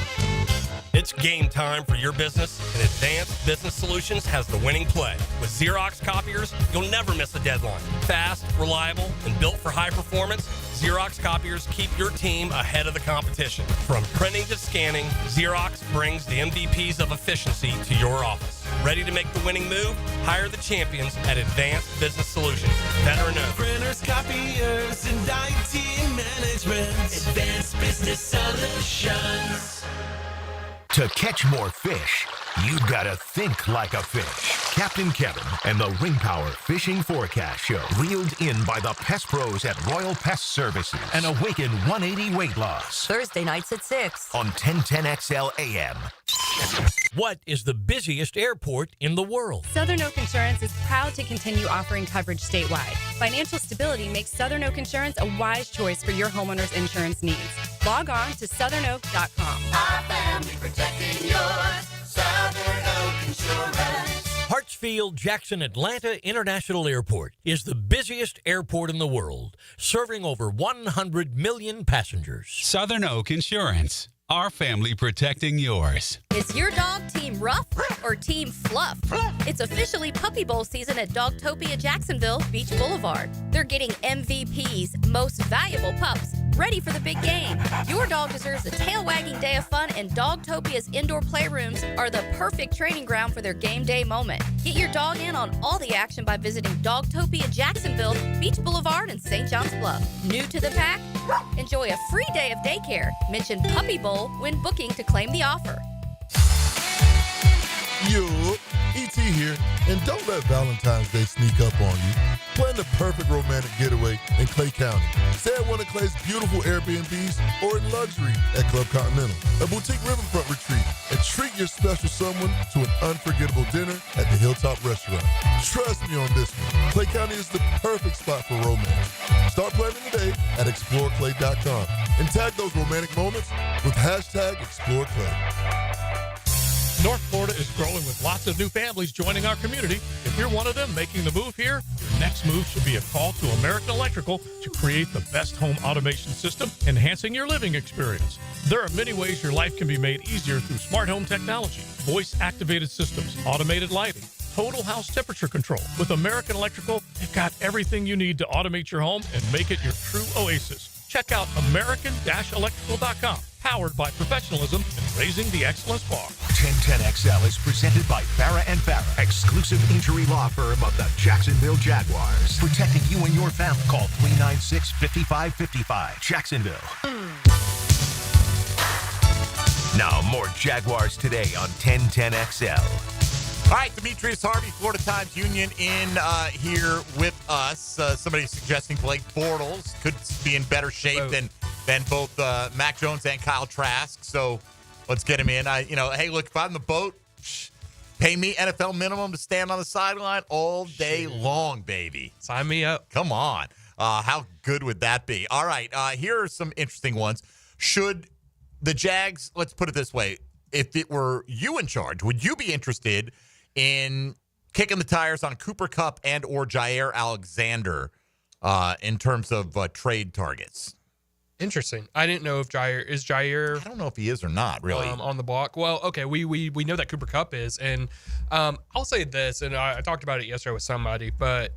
It's game time for your business, and Advanced Business Solutions has the winning play. With Xerox copiers, you'll never miss a deadline. Fast, reliable, and built for high performance, Xerox copiers keep your team ahead of the competition. From printing to scanning, Xerox brings the MVPs of efficiency to your office. Ready to make the winning move? Hire the champions at Advanced Business Solutions. Veteran owned. Printers, copiers, and IT management. Advanced Business Solutions. To catch more fish, you gotta think like a fish. Captain Kevin and the Ring Power Fishing Forecast Show, reeled in by the Pest Pros at Royal Pest Services, and Awaken 180 Weight Loss. Thursday nights at 6 on 1010XL AM. What is the busiest airport in the world? Southern Oak Insurance is proud to continue offering coverage statewide. Financial stability makes Southern Oak Insurance a wise choice for your homeowner's insurance needs. Log on to southernoak.com. Our family protecting yours. Southern Oak Insurance. Hartsfield Jackson Atlanta International Airport is the busiest airport in the world, serving over 100 million passengers. Southern Oak Insurance. Our family protecting yours. Is your dog Team Rough or Team Fluff? It's officially Puppy Bowl season at Dogtopia Jacksonville Beach Boulevard. They're getting MVPs, most valuable pups, ready for the big game. Your dog deserves a tail-wagging day of fun, and Dogtopia's indoor playrooms are the perfect training ground for their game day moment. Get your dog in on all the action by visiting Dogtopia Jacksonville Beach Boulevard and St. John's Bluff. New to the pack? Enjoy a free day of daycare. Mention Puppy Bowl when booking to claim the offer. Yo, E.T. here, and don't let Valentine's Day sneak up on you. Plan the perfect romantic getaway in Clay County. Stay at one of Clay's beautiful Airbnbs or in luxury at Club Continental, a boutique riverfront retreat, and treat your special someone to an unforgettable dinner at the Hilltop Restaurant. Trust me on this one. Clay County is the perfect spot for romance. Start planning today at exploreclay.com and tag those romantic moments with #ExploreClay. North Florida is growing with lots of new families joining our community. If you're one of them making the move here, your next move should be a call to American Electrical to create the best home automation system, enhancing your living experience. There are many ways your life can be made easier through smart home technology, voice-activated systems, automated lighting, total house temperature control. With American Electrical, they've got everything you need to automate your home and make it your true oasis. Check out American-Electrical.com. Powered by professionalism and raising the excellence bar. 1010XL is presented by Farah & Farah, exclusive injury law firm of the Jacksonville Jaguars. Protecting you and your family. Call 396-5555. Jacksonville. Now, more Jaguars today on 1010XL. All right, Demetrius Harvey, Florida Times Union, in here with us. Somebody suggesting Blake Bortles could be in better shape than both Mac Jones and Kyle Trask. So let's get him in. Hey, look, if I'm the boat, pay me NFL minimum to stand on the sideline all day long, baby. Sign me up. Come on. How good would that be? All right, here are some interesting ones. Should the Jags, let's put it this way, if it were you in charge, would you be interested in kicking the tires on Cooper Kupp and or Jair Alexander in terms of trade targets? Interesting. I didn't know if Jair. I don't know if he is or not, really. On the block. Well, okay, we know that Cooper Kupp is, and I'll say this, and I talked about it yesterday with somebody, but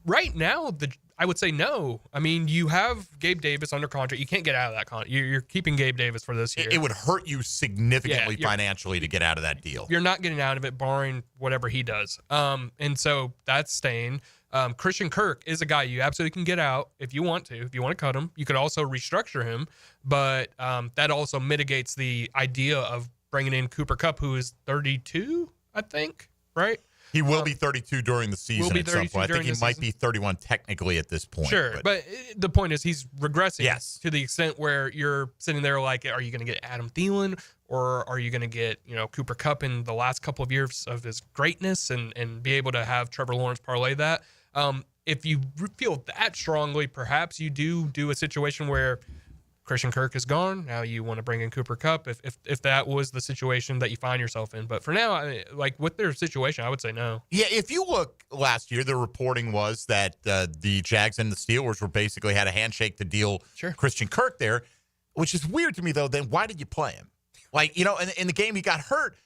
right now, I would say no. I mean, you have Gabe Davis under contract. You can't get out of that contract. You're keeping Gabe Davis for this year. It would hurt you significantly financially to get out of that deal. You're not getting out of it, barring whatever he does. And so that's staying. Christian Kirk is a guy you absolutely can get out if you want to. If you want to cut him, you could also restructure him. But that also mitigates the idea of bringing in Cooper Kupp, who is 32, I think, right? He will be 32 during the season at some point. I think he might be 31 technically at this point. Sure, but the point is he's regressing to the extent where you're sitting there like, are you going to get Adam Thielen or are you going to get Cooper Kupp in the last couple of years of his greatness and be able to have Trevor Lawrence parlay that? If you feel that strongly, perhaps you do a situation where Christian Kirk is gone. Now you want to bring in Cooper Kupp if that was the situation that you find yourself in. But for now, with their situation, I would say no. Yeah, if you look last year, the reporting was that the Jags and the Steelers were basically had a handshake to deal Christian Kirk there, which is weird to me, though. Then why did you play him? In the game he got hurt.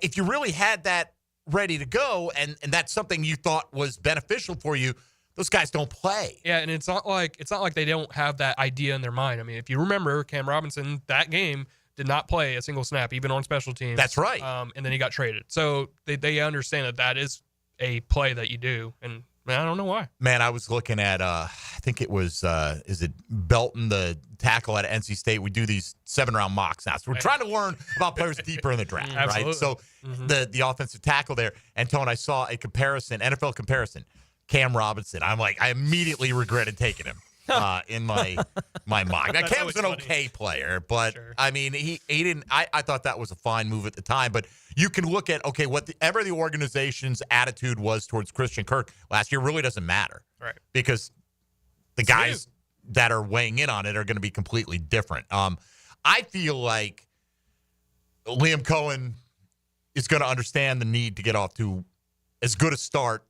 If you really had that ready to go and that's something you thought was beneficial for you, those guys don't play. Yeah, and it's not like they don't have that idea in their mind. I mean, if you remember, Cam Robinson, that game did not play a single snap, even on special teams. That's right. And then he got traded. So they understand that is a play that you do, and I don't know why. Man, I was looking at, I think it was, is it Belton, the tackle at NC State? We do these 7-round mocks now. So we're trying to learn about players deeper in the draft, right? So the offensive tackle there, and Tone, I saw a comparison, NFL comparison. Cam Robinson. I immediately regretted taking him in my mock. Now, Cam's an okay player, but I mean, he didn't. I thought that was a fine move at the time. But you can look at whatever the organization's attitude was towards Christian Kirk last year really doesn't matter, right? Because the guys that are weighing in on it are going to be completely different. I feel like Liam Cohen is going to understand the need to get off to as good a start.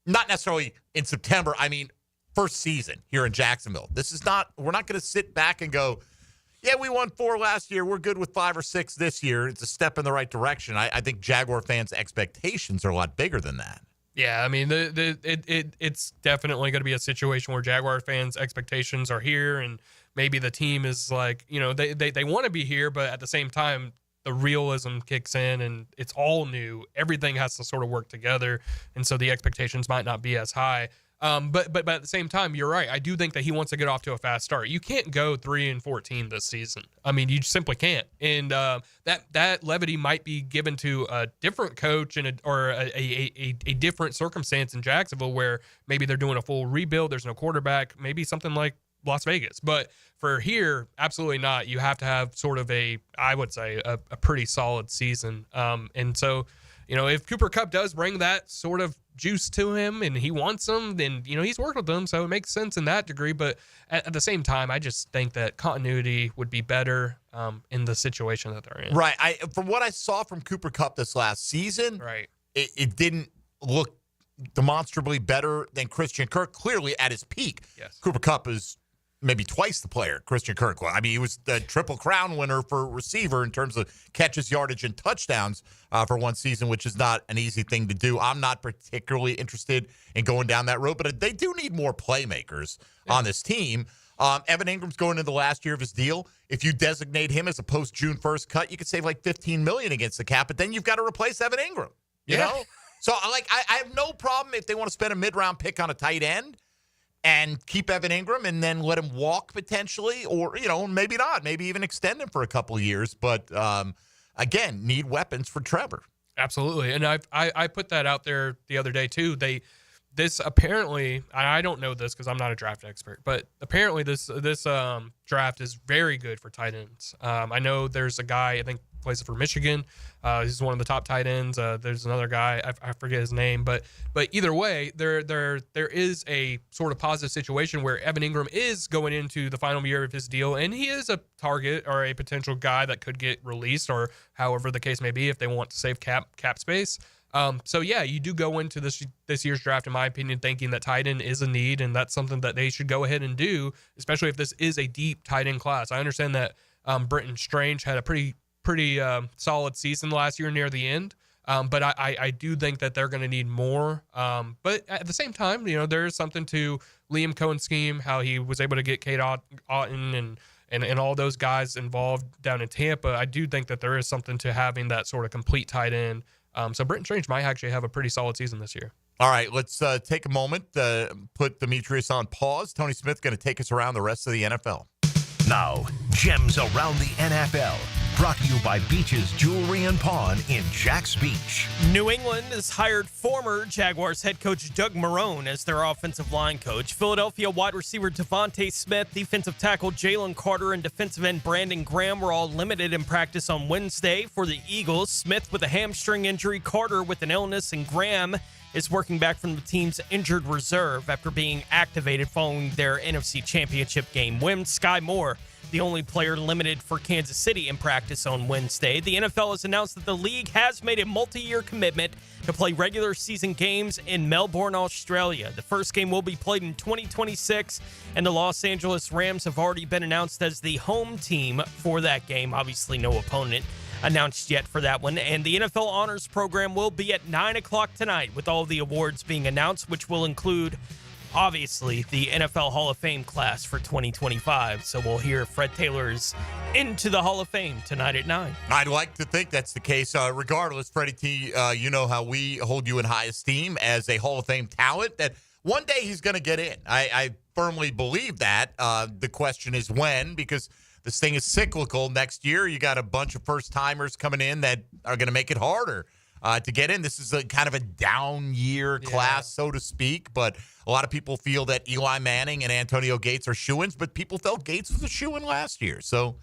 Not necessarily in September. I mean, first season here in Jacksonville. We're not going to sit back and go, yeah, we won 4 last year. We're good with 5 or 6 this year. It's a step in the right direction. I think Jaguar fans' expectations are a lot bigger than that. Yeah, I mean, it's definitely going to be a situation where Jaguar fans' expectations are here, and maybe the team is like, they want to be here, but at the same time, the realism kicks in and it's all new. Everything has to sort of work together. And so the expectations might not be as high. But at the same time, you're right. I do think that he wants to get off to a fast start. You can't go 3-14 this season. I mean, you simply can't. And that levity might be given to a different coach or a different circumstance in Jacksonville where maybe they're doing a full rebuild. There's no quarterback, maybe something like Las Vegas. But for here, absolutely not. You have to have sort of I would say, a pretty solid season. And so, if Cooper Kupp does bring that sort of juice to him and he wants them, then, he's worked with them. So it makes sense in that degree. But at the same time, I just think that continuity would be better in the situation that they're in. Right. From what I saw from Cooper Kupp this last season, right, it didn't look demonstrably better than Christian Kirk. Clearly at his peak, yes, Cooper Kupp is maybe twice the player Christian Kirk was. I mean, he was the Triple Crown winner for receiver in terms of catches, yardage, and touchdowns for one season, which is not an easy thing to do. I'm not particularly interested in going down that road, but they do need more playmakers on this team. Evan Ingram's going into the last year of his deal. If you designate him as a post-June 1st cut, you could save like $15 million against the cap, but then you've got to replace Evan Ingram, you know? So, I have no problem if they want to spend a mid-round pick on a tight end. and keep Evan Ingram and then let him walk potentially, or, maybe not, maybe even extend him for a couple of years. But again, need weapons for Trevor. Absolutely. And I put that out there the other day too. This apparently, I don't know this because I'm not a draft expert, but apparently this draft is very good for tight ends. I know there's a guy, I think plays for Michigan. He's one of the top tight ends. There's another guy, I forget his name, but either way, there is a sort of positive situation where Evan Ingram is going into the final year of his deal, and he is a target or a potential guy that could get released, or however the case may be, if they want to save cap space. So yeah, you do go into this year's draft, in my opinion, thinking that tight end is a need, and that's something that they should go ahead and do, especially if this is a deep tight end class. I understand that Brenton Strange had a pretty solid season last year near the end, but I do think that they're going to need more. But at the same time, there is something to Liam Cohen's scheme, how he was able to get Cade Otton and all those guys involved down in Tampa. I do think that there is something to having that sort of complete tight end. So Brenton Strange might actually have a pretty solid season this year. All right, let's take a moment, put Demetrius on pause. Tony Smith going to take us around the rest of the NFL. Now, Gems Around the NFL, brought to you by Beach's Jewelry and Pawn in Jax Beach. New England has hired former Jaguars head coach Doug Marrone as their offensive line coach. Philadelphia wide receiver Devontae Smith, defensive tackle Jalen Carter, and defensive end Brandon Graham were all limited in practice on Wednesday. For the Eagles, Smith with a hamstring injury, Carter with an illness, and Graham is working back from the team's injured reserve after being activated following their NFC Championship game win. Sky Moore, the only player limited for Kansas City in practice on Wednesday. The NFL has announced that the league has made a multi-year commitment to play regular season games in Melbourne, Australia. The first game will be played in 2026, and the Los Angeles Rams have already been announced as the home team for that game. Obviously, no opponent announced yet for that one. And the NFL Honors Program will be at 9 o'clock tonight, with all the awards being announced, which will include, obviously, the NFL Hall of Fame class for 2025. So we'll hear Fred Taylor's Into the Hall of Fame tonight at 9. I'd like to think that's the case. Regardless, Freddie T, you know how we hold you in high esteem as a Hall of Fame talent, that one day he's going to get in. I firmly believe that. The question is when, because this thing is cyclical. Next year, you got a bunch of first-timers coming in that are going to make it harder to get in. This is a kind of a down year class, so to speak, but a lot of people feel that Eli Manning and Antonio Gates are shoo-ins, but people felt Gates was a shoo-in last year. So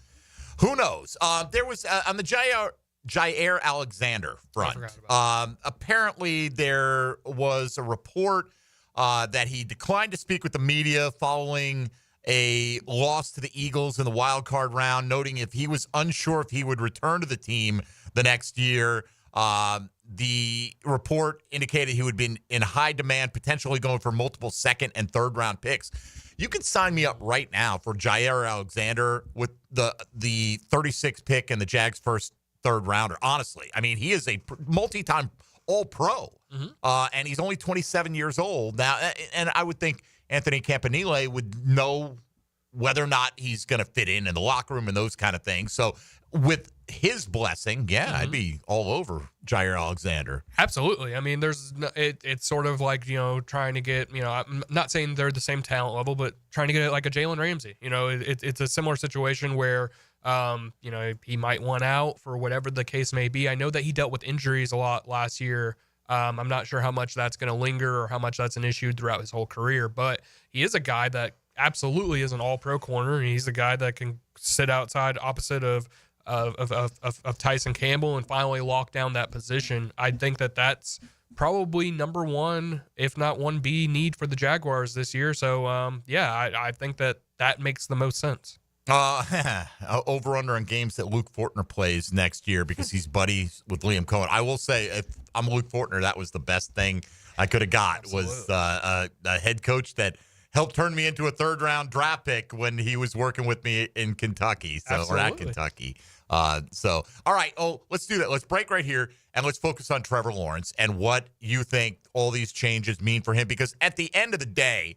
who knows? There was on the Jair Alexander front. Apparently there was a report that he declined to speak with the media following a loss to the Eagles in the wild card round, noting if he was unsure if he would return to the team the next year. The report indicated he would be in high demand, potentially going for multiple second and third round picks. You can sign me up right now for Jair Alexander with the 36th pick and the Jags' first third rounder. Honestly, I mean, he is a multi-time All-Pro, and he's only 27 years old now. And I would think Anthony Campanile would know whether or not he's going to fit in the locker room and those kind of things. So with his blessing, I'd be all over Jair Alexander. Absolutely. I mean, it's sort of like, trying to get, I'm not saying they're the same talent level, but trying to get like a Jalen Ramsey. It's a similar situation where, he might want out for whatever the case may be. I know that he dealt with injuries a lot last year. I'm not sure how much that's going to linger or how much that's an issue throughout his whole career, but he is a guy that absolutely is an all-pro corner, and he's a guy that can sit outside opposite of Tyson Campbell and finally lock down that position. I think that that's probably number one, if not 1B, need for the Jaguars this year. So, I think that makes the most sense. Over-under on games that Luke Fortner plays next year because he's buddies with Liam Cohen. I will say, if I'm Luke Fortner, that was the best thing I could have got. Absolutely. Was a head coach that helped turn me into a third-round draft pick when he was working with me in Kentucky, or at Kentucky. All right. Let's do that. Let's break right here, and let's focus on Trevor Lawrence and what you think all these changes mean for him, because at the end of the day,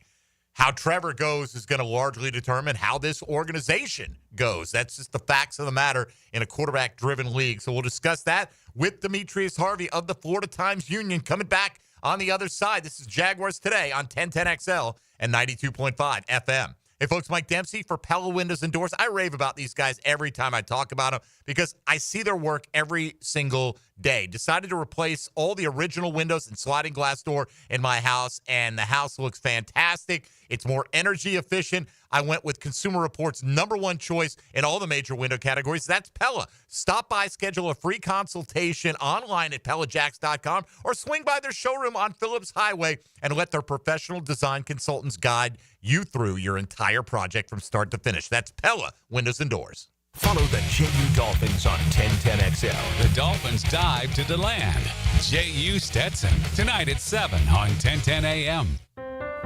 how Trevor goes is going to largely determine how this organization goes. That's just the facts of the matter in a quarterback-driven league. So we'll discuss that with Demetrius Harvey of the Florida Times-Union coming back On the other side, this is Jaguars Today on 1010XL and 92.5 FM. Hey, folks, Mike Dempsey for Pella Windows and Doors. I rave about these guys every time I talk about them because I see their work every single day. Decided to replace all the original windows and sliding glass door in my house, and the house looks fantastic. It's more energy efficient. I went with Consumer Reports' #1 choice in all the major window categories. That's Pella. Stop by, schedule a free consultation online at PellaJacks.com or swing by their showroom on Phillips Highway and let their professional design consultants guide you through your entire project from start to finish. That's Pella Windows and Doors. Follow the JU Dolphins on 1010XL. The Dolphins dive to the land. JU Stetson, tonight at 7 on 1010 AM.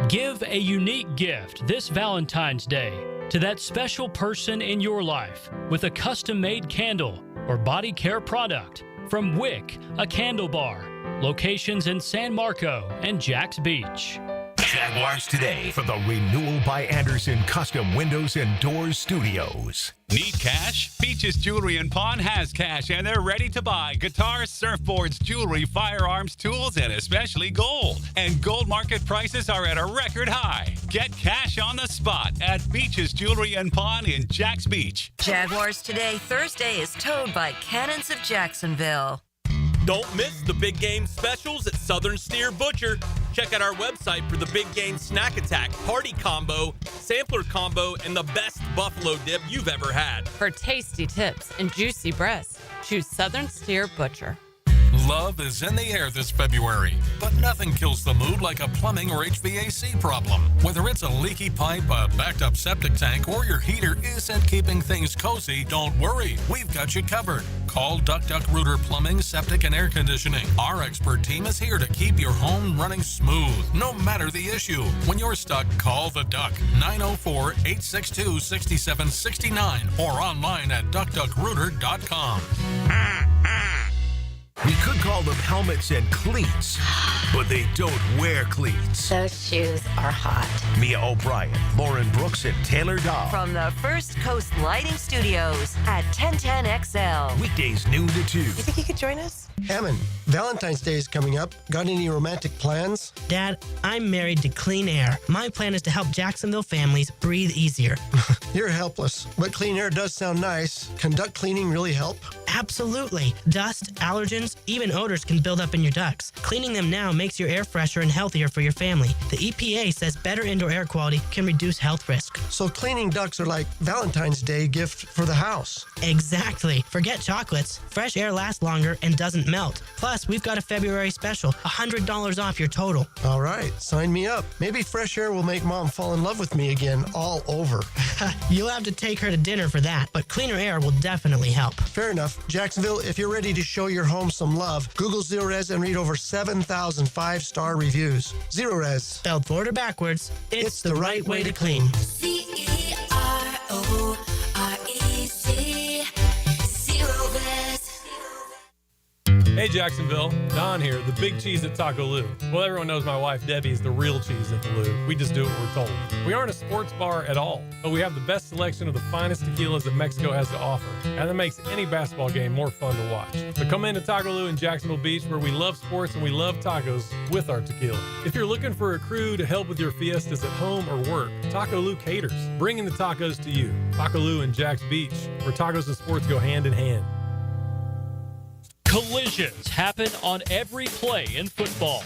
Give a unique gift this Valentine's Day to that special person in your life with a custom-made candle or body care product from Wick, a candle bar. Locations in San Marco and Jax Beach. Jaguars Today for the Renewal by Anderson Custom Windows and Doors Studios. Need cash? Beaches Jewelry and Pawn has cash, and they're ready to buy guitars, surfboards, jewelry, firearms, tools, and especially gold. And gold market prices are at a record high. Get cash on the spot at Beaches Jewelry and Pawn in Jax Beach. Jaguars Today Thursday is towed by Cannons of Jacksonville. Don't miss the big game specials at Southern Steer Butcher. Check out our website for the big game snack attack, party combo, sampler combo, and the best buffalo dip you've ever had. For tasty tips and juicy breasts, choose Southern Steer Butcher. Love is in the air this February, but nothing kills the mood like a plumbing or HVAC problem. Whether it's a leaky pipe, a backed up septic tank, or your heater isn't keeping things cozy, don't worry. We've got you covered. Call Duck Rooter Plumbing, Septic, and Air Conditioning. Our expert team is here to keep your home running smooth, no matter the issue. When you're stuck, call the Duck, 904-862-6769, or online at duckduckrooter.com. We could call them helmets and cleats, but they don't wear cleats. Those shoes are hot. Mia O'Brien, Lauren Brooks, and Taylor Dahl. From the First Coast Lighting Studios at 1010XL. Weekdays noon to 2. You think you could join us? Hammond, Valentine's Day is coming up. Got any romantic plans? Dad, I'm married to Clean Air. My plan is to help Jacksonville families breathe easier. You're helpless, but Clean Air does sound nice. Can duct cleaning really help? Absolutely. Dust, allergens, even odors can build up in your ducts. Cleaning them now makes your air fresher and healthier for your family. The EPA says better indoor air quality can reduce health risk. So cleaning ducts are like Valentine's Day gift for the house. Exactly. Forget chocolates. Fresh air lasts longer and doesn't melt. Plus, we've got a February special, $100 off your total. All right, sign me up. Maybe fresh air will make Mom fall in love with me again all over. You'll have to take her to dinner for that, but cleaner air will definitely help. Fair enough. Jacksonville, if you're ready to show your home some love, Google Zerorez and read over 7,000 five-star reviews. Zerorez. Spelled forward or backwards, it's the right way to clean. Zerorez. Zerorez. Hey Jacksonville, Don here, the big cheese at Taco Lou. Well, everyone knows my wife Debbie is the real cheese at the Lou. We just do what we're told. We aren't a sports bar at all, but we have the best selection of the finest tequilas that Mexico has to offer, and that makes any basketball game more fun to watch. So come into Taco Lou in Jacksonville Beach, where we love sports and we love tacos with our tequila. If you're looking for a crew to help with your fiestas at home or work, Taco Lou caters, bringing the tacos to you. Taco Lou in Jax Beach, where tacos and sports go hand in hand. Collisions happen on every play in football.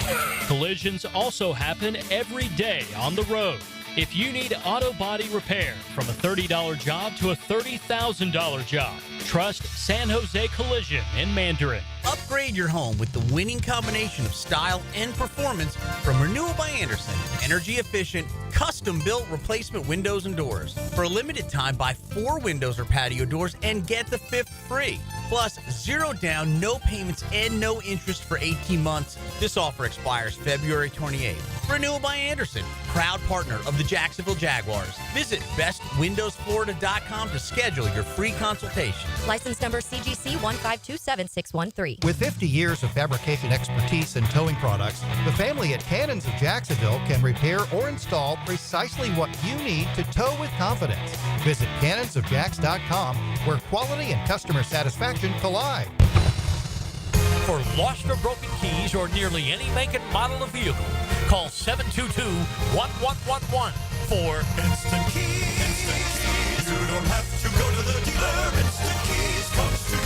Collisions also happen every day on the road. If you need auto body repair, from a $30 job to a $30,000 job, trust San Jose Collision in Mandarin. Upgrade your home with the winning combination of style and performance from Renewal by Anderson. Energy efficient, custom built replacement windows and doors. For a limited time, buy 4 windows or patio doors and get the 5th free. Plus, 0 down, no payments, and no interest for 18 months. This offer expires February 28th. Renewal by Anderson, proud partner of the Jacksonville Jaguars. Visit bestwindowsflorida.com to schedule your free consultation. License number CGC 1527613. With 50 years of fabrication expertise and towing products, the family at Cannons of Jacksonville can repair or install precisely what you need to tow with confidence. Visit cannonsofjax.com, where quality and customer satisfaction collide. For lost or broken keys or nearly any make and model of vehicle, call 722-1111 for Instant Keys. Instant Keys. You don't have to go to the dealer. Instant Keys comes to you.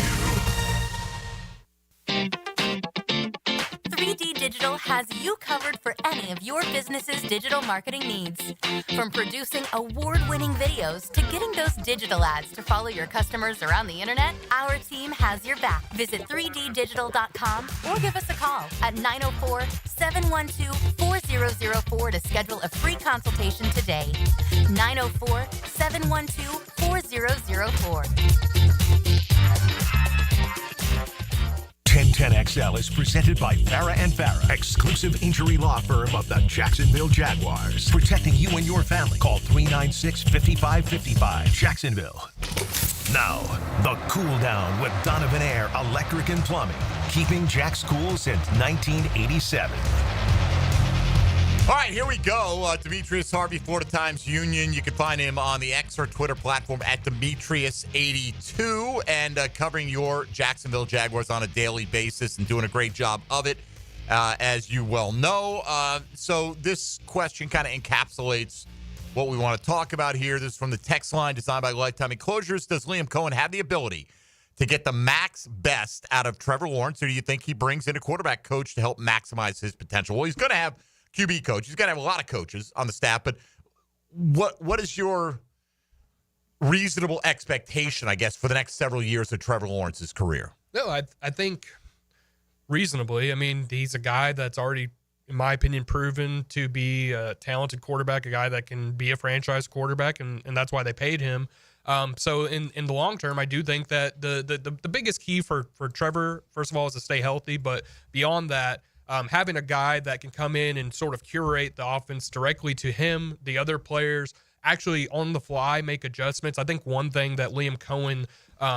3D Digital has you covered for any of your business's digital marketing needs. From producing award-winning videos to getting those digital ads to follow your customers around the internet, our team has your back. Visit 3ddigital.com or give us a call at 904-712-4004 to schedule a free consultation today. 904-712-4004. 1010XL is presented by Farah and Farah, exclusive injury law firm of the Jacksonville Jaguars. Protecting you and your family. Call 396-5555, Jacksonville. Now, the Cool Down with Donovan Air Electric and Plumbing. Keeping Jack's cool since 1987. All right, here we go. Demetrius Harvey, Florida Times Union. You can find him on the X or Twitter platform at Demetrius82 and covering your Jacksonville Jaguars on a daily basis and doing a great job of it, as you well know. So this question kind of encapsulates what we want to talk about here. This is from the text line designed by Lifetime Enclosures. Does Liam Cohen have the ability to get the max best out of Trevor Lawrence, or do you think he brings in a quarterback coach to help maximize his potential? Well, he's going to have QB coach. He's going to have a lot of coaches on the staff, but what is your reasonable expectation, I guess, for the next several years of Trevor Lawrence's career? No, I think reasonably. I mean, he's a guy that's already, in my opinion, proven to be a talented quarterback, a guy that can be a franchise quarterback, and that's why they paid him. So in the long term, I do think that the biggest key for Trevor, first of all, is to stay healthy, but beyond that, having a guy that can come in and sort of curate the offense directly to him, the other players, actually on the fly make adjustments. I think one thing that Liam Cohen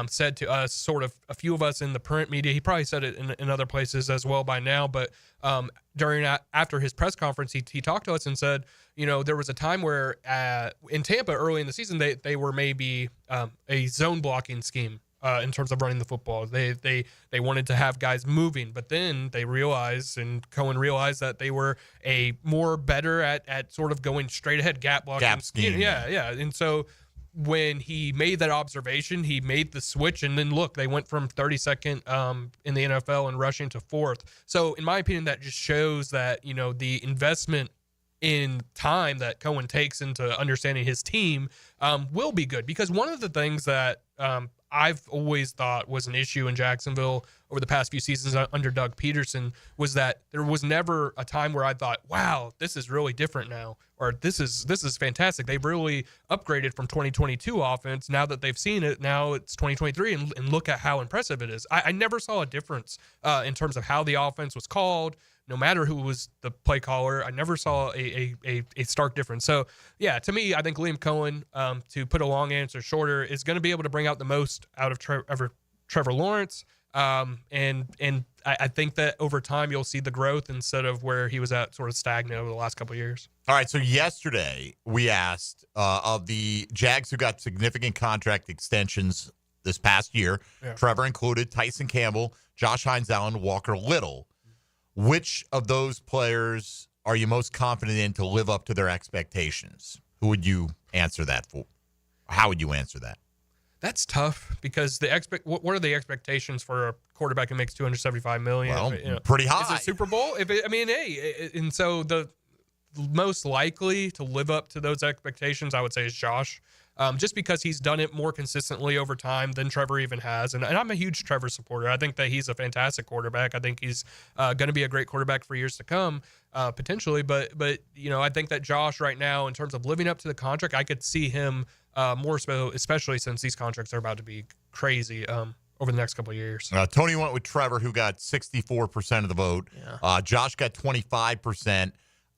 said to us, sort of a few of us in the print media, he probably said it in other places as well by now, but after his press conference, he talked to us and said, you know, there was a time where in Tampa early in the season, they were maybe a zone blocking scheme. In terms of running the football, they wanted to have guys moving, but then they realized, and Cohen realized, that they were better at sort of going straight ahead gap blocking. Gap scheme. Yeah. And so when he made that observation, he made the switch, and then look, they went from 32nd in the NFL and rushing to 4th. So in my opinion, that just shows that, you know, the investment in time that Cohen takes into understanding his team will be good, because one of the things that I've always thought was an issue in Jacksonville over the past few seasons under Doug Peterson was that there was never a time where I thought, wow, this is really different now, or this is fantastic. They've really upgraded from 2022 offense. Now that they've seen it, now it's 2023, and look at how impressive it is. I never saw a difference in terms of how the offense was called. No matter who was the play caller, I never saw a stark difference. So, yeah, to me, I think Liam Cohen, to put a long answer shorter, is going to be able to bring out the most out of Trevor Lawrence. And I think that over time you'll see the growth instead of where he was at sort of stagnant over the last couple of years. All right, so yesterday we asked of the Jags who got significant contract extensions this past year, Trevor included, Tyson Campbell, Josh Hines-Allen, Walker Little. Which of those players are you most confident in to live up to their expectations? Who would you answer that for? How would you answer that? That's tough, because what are the expectations for a quarterback who makes $275 million? Well, pretty high. Is it Super Bowl? And so the most likely to live up to those expectations, I would say, is Josh. Just because he's done it more consistently over time than Trevor even has. And I'm a huge Trevor supporter. I think that he's a fantastic quarterback. I think he's going to be a great quarterback for years to come, potentially. But you know, I think that Josh right now, in terms of living up to the contract, I could see him more so, especially since these contracts are about to be crazy over the next couple of years. Tony went with Trevor, who got 64% of the vote. Yeah. Josh got 25%.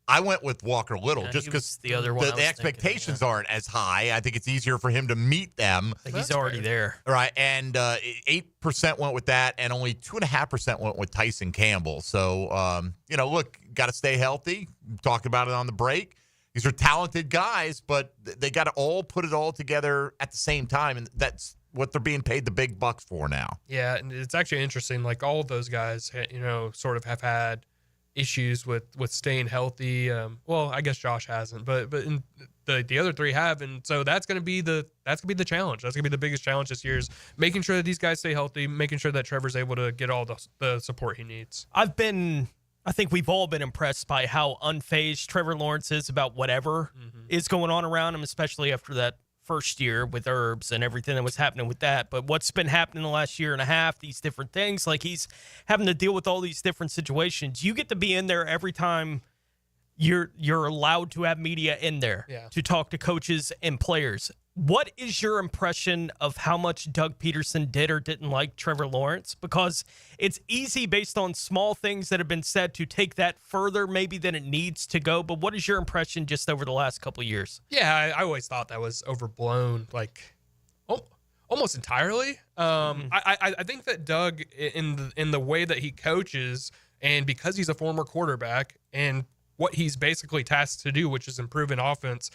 I went with Walker Little just because the other one. The expectations aren't as high. I think it's easier for him to meet them. I think he's already there. Right. And 8% went with that, and only 2.5% went with Tyson Campbell. So, you know, look, got to stay healthy. Talked about it on the break. These are talented guys, but they got to all put it all together at the same time. And that's what they're being paid the big bucks for now. Yeah, and it's actually interesting. Like all of those guys, sort of have had issues with staying healthy. Well, I guess Josh hasn't, but in the other three have, and so that's gonna be the challenge. That's gonna be the biggest challenge this year, is making sure that these guys stay healthy, making sure that Trevor's able to get all the support he needs. I think we've all been impressed by how unfazed Trevor Lawrence is about whatever is going on around him, especially after that first year with Herbs and everything that was happening with that. But what's been happening the last year and a half, these different things, like he's having to deal with all these different situations. You get to be in there every time you're allowed to have media in there to talk to coaches and players. What is your impression of how much Doug Peterson did or didn't like Trevor Lawrence? Because it's easy based on small things that have been said to take that further maybe than it needs to go. But what is your impression just over the last couple of years? Yeah, I always thought that was overblown, like almost entirely. I think that Doug, in the way that he coaches, and because he's a former quarterback and what he's basically tasked to do, which is improve an offense,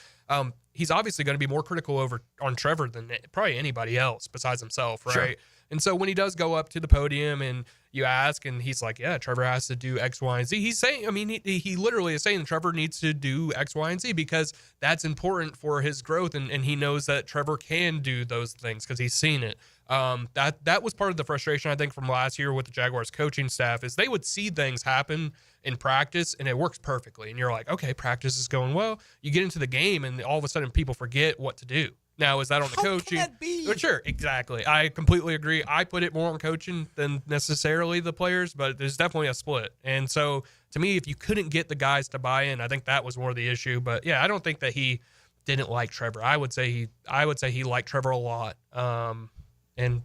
he's obviously going to be more critical on Trevor than probably anybody else besides himself, right? Sure. And so when he does go up to the podium and you ask, and he's like, yeah, Trevor has to do X, Y, and Z. He's saying, I mean, he literally is saying Trevor needs to do X, Y, and Z because that's important for his growth. And he knows that Trevor can do those things because he's seen it. That was part of the frustration, I think, from last year with the Jaguars coaching staff, is they would see things happen in practice and it works perfectly. And you're like, okay, practice is going well. You get into the game and all of a sudden people forget what to do. Now, is that on the coaching? How can that be? Sure, exactly. I completely agree. I put it more on coaching than necessarily the players, but there's definitely a split. And so, to me, if you couldn't get the guys to buy in, I think that was more the issue. But yeah, I don't think that he didn't like Trevor. I would say he liked Trevor a lot. And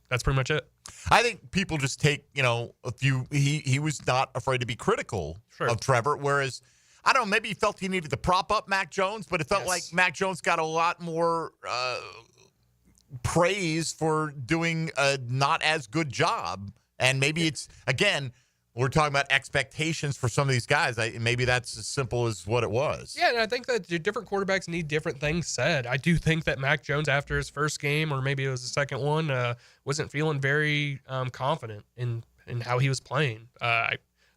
that's pretty much it. I think people just take, he was not afraid to be critical of Trevor, whereas, I don't know, maybe he felt he needed to prop up Mac Jones, but it felt like Mac Jones got a lot more praise for doing a not as good job. And maybe it's, again, we're talking about expectations for some of these guys. Maybe that's as simple as what it was. Yeah, and I think that different quarterbacks need different things said. I do think that Mac Jones, after his first game, or maybe it was the second one, wasn't feeling very confident in how he was playing.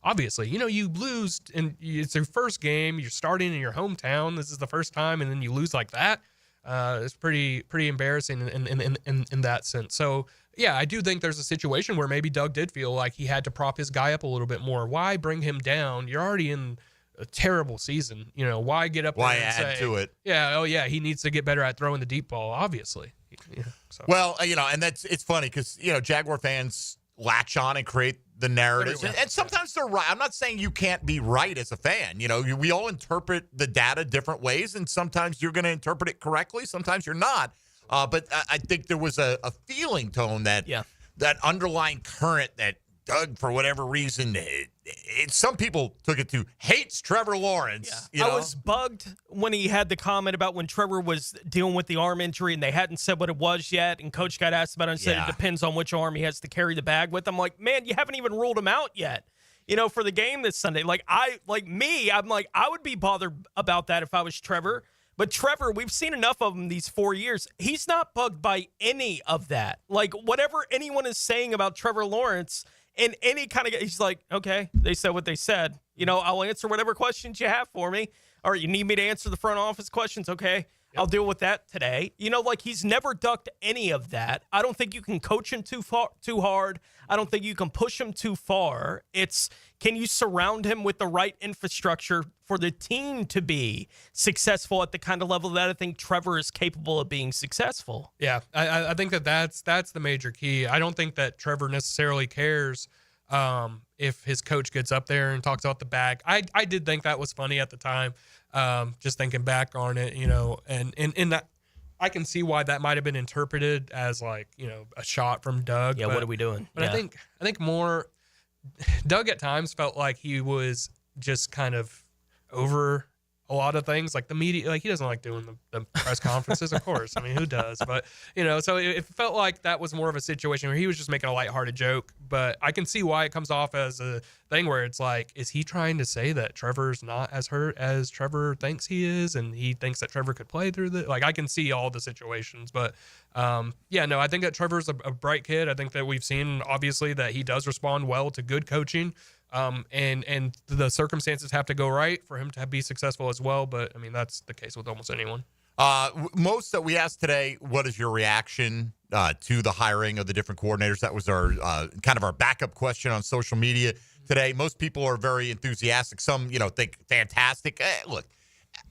Obviously, you lose, and it's your first game. You're starting in your hometown. This is the first time, and then you lose like that. It's pretty embarrassing in that sense. So, yeah, I do think there's a situation where maybe Doug did feel like he had to prop his guy up a little bit more. Why bring him down? You're already in a terrible season. Why get up there and add say, to it? Yeah, he needs to get better at throwing the deep ball, obviously. So. Well, and it's funny because, Jaguar fans latch on and create the narratives. And sometimes they're right. I'm not saying you can't be right as a fan. We all interpret the data different ways, and sometimes you're going to interpret it correctly. Sometimes you're not. But I think there was a feeling, Tone, that underlying current that Doug, for whatever reason, some people took it to hates Trevor Lawrence. Yeah. I was bugged when he had the comment about when Trevor was dealing with the arm injury and they hadn't said what it was yet, and Coach got asked about it and said it depends on which arm he has to carry the bag with. I'm like, man, you haven't even ruled him out yet. For the game this Sunday. I'm like, I would be bothered about that if I was Trevor. But Trevor, we've seen enough of him these 4 years. He's not bugged by any of that. Like, whatever anyone is saying about Trevor Lawrence in any kind of, he's like, okay, they said what they said. I'll answer whatever questions you have for me. Or you need me to answer the front office questions? Okay, I'll deal with that today. He's never ducked any of that. I don't think you can coach him too hard. I don't think you can push him too far. It's, can you surround him with the right infrastructure for the team to be successful at the kind of level that I think Trevor is capable of being successful? Yeah, I think that's the major key. I don't think that Trevor necessarily cares if his coach gets up there and talks about the bag. I did think that was funny at the time, just thinking back on it, and in that, I can see why that might have been interpreted as like, a shot from Doug. Yeah, what are we doing? But I think more Doug at times felt like he was just kind of over a lot of things, like the media, like he doesn't like doing the press conferences, of course. I mean, who does? But, so it felt like that was more of a situation where he was just making a lighthearted joke. But I can see why it comes off as a thing where it's like, is he trying to say that Trevor's not as hurt as Trevor thinks he is, and he thinks that Trevor could play through the, like, I can see all the situations. But, I think that Trevor's a bright kid. I think that we've seen, obviously, that he does respond well to good coaching. And the circumstances have to go right for him to be successful as well. But I mean, that's the case with almost anyone. Most that we asked today, what is your reaction to the hiring of the different coordinators? That was our kind of our backup question on social media today. Most people are very enthusiastic. Some, think fantastic. Look,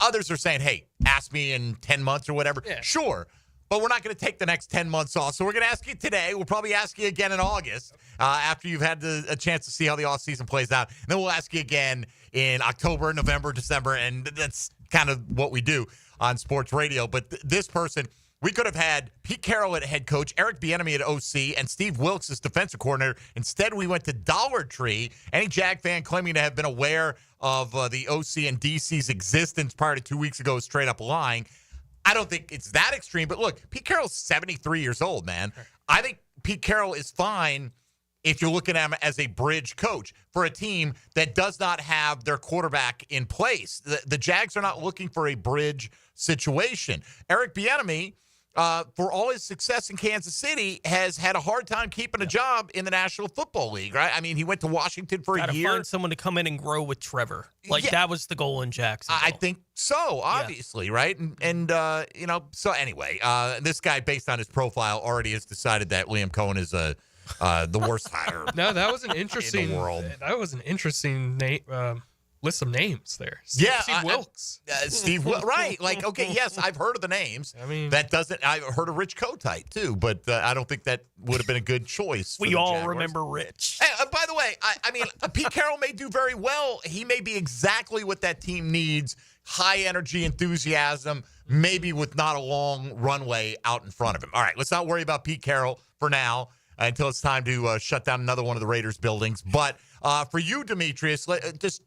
others are saying, hey, ask me in 10 months or whatever. Yeah. Sure. But we're not going to take the next 10 months off. So we're going to ask you today. We'll probably ask you again in August after you've had a chance to see how the offseason plays out. And then we'll ask you again in October, November, December. And that's kind of what we do on sports radio. But this person, we could have had Pete Carroll at head coach, Eric Bieniemy at OC, and Steve Wilks as defensive coordinator. Instead, we went to Dollar Tree. Any Jag fan claiming to have been aware of the OC and DC's existence prior to 2 weeks ago is straight up lying. I don't think it's that extreme, but look, Pete Carroll's 73 years old, man. I think Pete Carroll is fine if you're looking at him as a bridge coach for a team that does not have their quarterback in place. The Jags are not looking for a bridge situation. Eric Bieniemy, for all his success in Kansas City, has had a hard time keeping a job in the National Football League, right? I mean, he went to Washington for a year. Find someone to come in and grow with Trevor. That was the goal in Jacksonville. I think so, obviously, right? And so anyway, this guy, based on his profile, already has decided that Liam Cohen is the worst hire. No, that was an interesting in the world. That was an interesting name. List of names there. Steve Wilks. Steve Wilks, right. Like, okay, yes, I've heard of the names. I mean, I've heard of Rich Kotite, too, but I don't think that would have been a good choice. We all remember Rich. Hey, by the way, I mean, Pete Carroll may do very well. He may be exactly what that team needs. High energy, enthusiasm, maybe with not a long runway out in front of him. All right, let's not worry about Pete Carroll for now until it's time to shut down another one of the Raiders buildings. But for you, Demetrius, just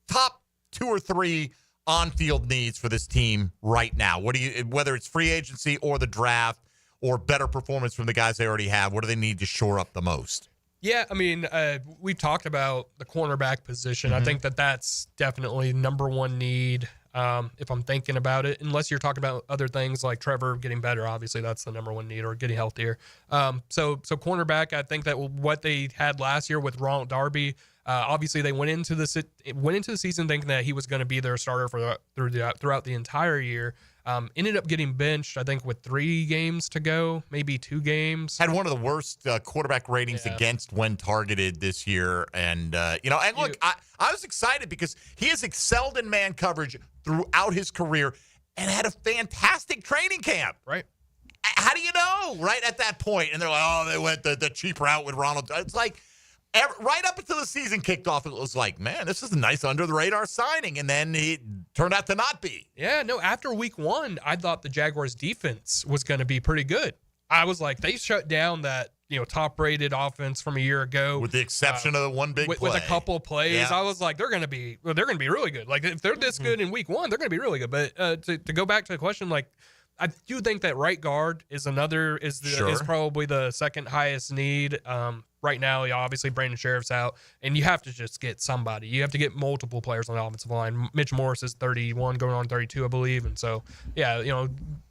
top 2 or 3 on-field needs for this team right now. Whether it's free agency or the draft or better performance from the guys they already have, what do they need to shore up the most? Yeah, I mean, we've talked about the cornerback position. I think that's definitely number one need. If I'm thinking about it, unless you're talking about other things like Trevor getting better, obviously that's the number one need, or getting healthier. So cornerback, I think that what they had last year with Ronald Darby, obviously they went into the season thinking that he was going to be their starter throughout the entire year. Ended up getting benched, I think, with 3 games to go, maybe 2 games. Had one of the worst quarterback ratings against when targeted this year. And, and look, I was excited because he has excelled in man coverage throughout his career and had a fantastic training camp. Right. How do you know, right, at that point? And they're like, they went the cheap route with Ronald. It's like, right up until the season kicked off, it was like, man, this is a nice under-the-radar signing. And then he turned out to not be. Yeah, no, after week 1, I thought the Jaguars' defense was going to be pretty good. I was like, they shut down that top-rated offense from a year ago. With the exception of the one big play. With a couple of plays. Yeah. I was like, they're going to be really good. Like, if they're this good in week 1, they're going to be really good. But to go back to the question, like, I do think that right guard is probably the second highest need. Right now, obviously Brandon Sheriff's out, and you have to just get somebody. You have to get multiple players on the offensive line. Mitch Morris is 31, going on 32, I believe. And so,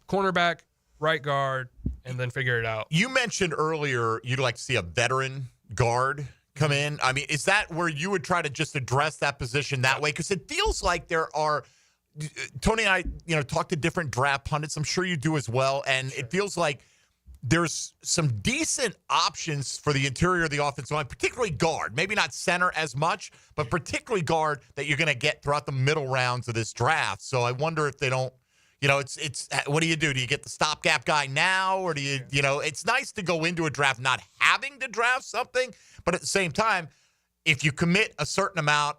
cornerback, right guard, and then figure it out. You mentioned earlier you'd like to see a veteran guard come in. I mean, is that where you would try to just address that position that way? Because it feels like there are – Tony and I, talk to different draft pundits. I'm sure you do as well. And it feels like there's some decent options for the interior of the offensive line, particularly guard. Maybe not center as much, but particularly guard that you're going to get throughout the middle rounds of this draft. So I wonder if they don't, it's what do? Do you get the stopgap guy now, or do you, it's nice to go into a draft not having to draft something, but at the same time, if you commit a certain amount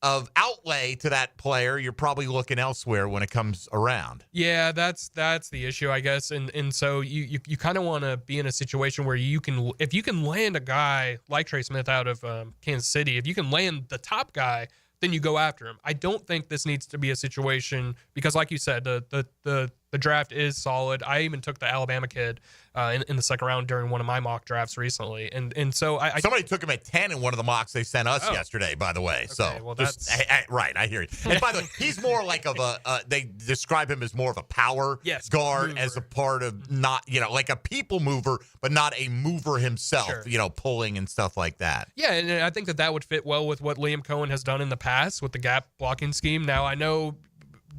of outlay to that player, you're probably looking elsewhere when it comes around. Yeah, that's the issue, I guess. And so you kind of want to be in a situation where if you can land a guy like Trey Smith out of Kansas City, if you can land the top guy then you go after him. I don't think this needs to be a situation because, like you said, the draft is solid. I even took the Alabama kid in the second round during one of my mock drafts recently, and so somebody took him at 10 in one of the mocks they sent us yesterday, by the way. Okay, so well, just, right, I hear you. And by the way, he's more like of they describe him as more of a power guard mover. As a part of not like a people mover, but not a mover himself. Sure. Pulling and stuff like that. Yeah, and I think that would fit well with what Liam Cohen has done in the past with the gap blocking scheme. Now I know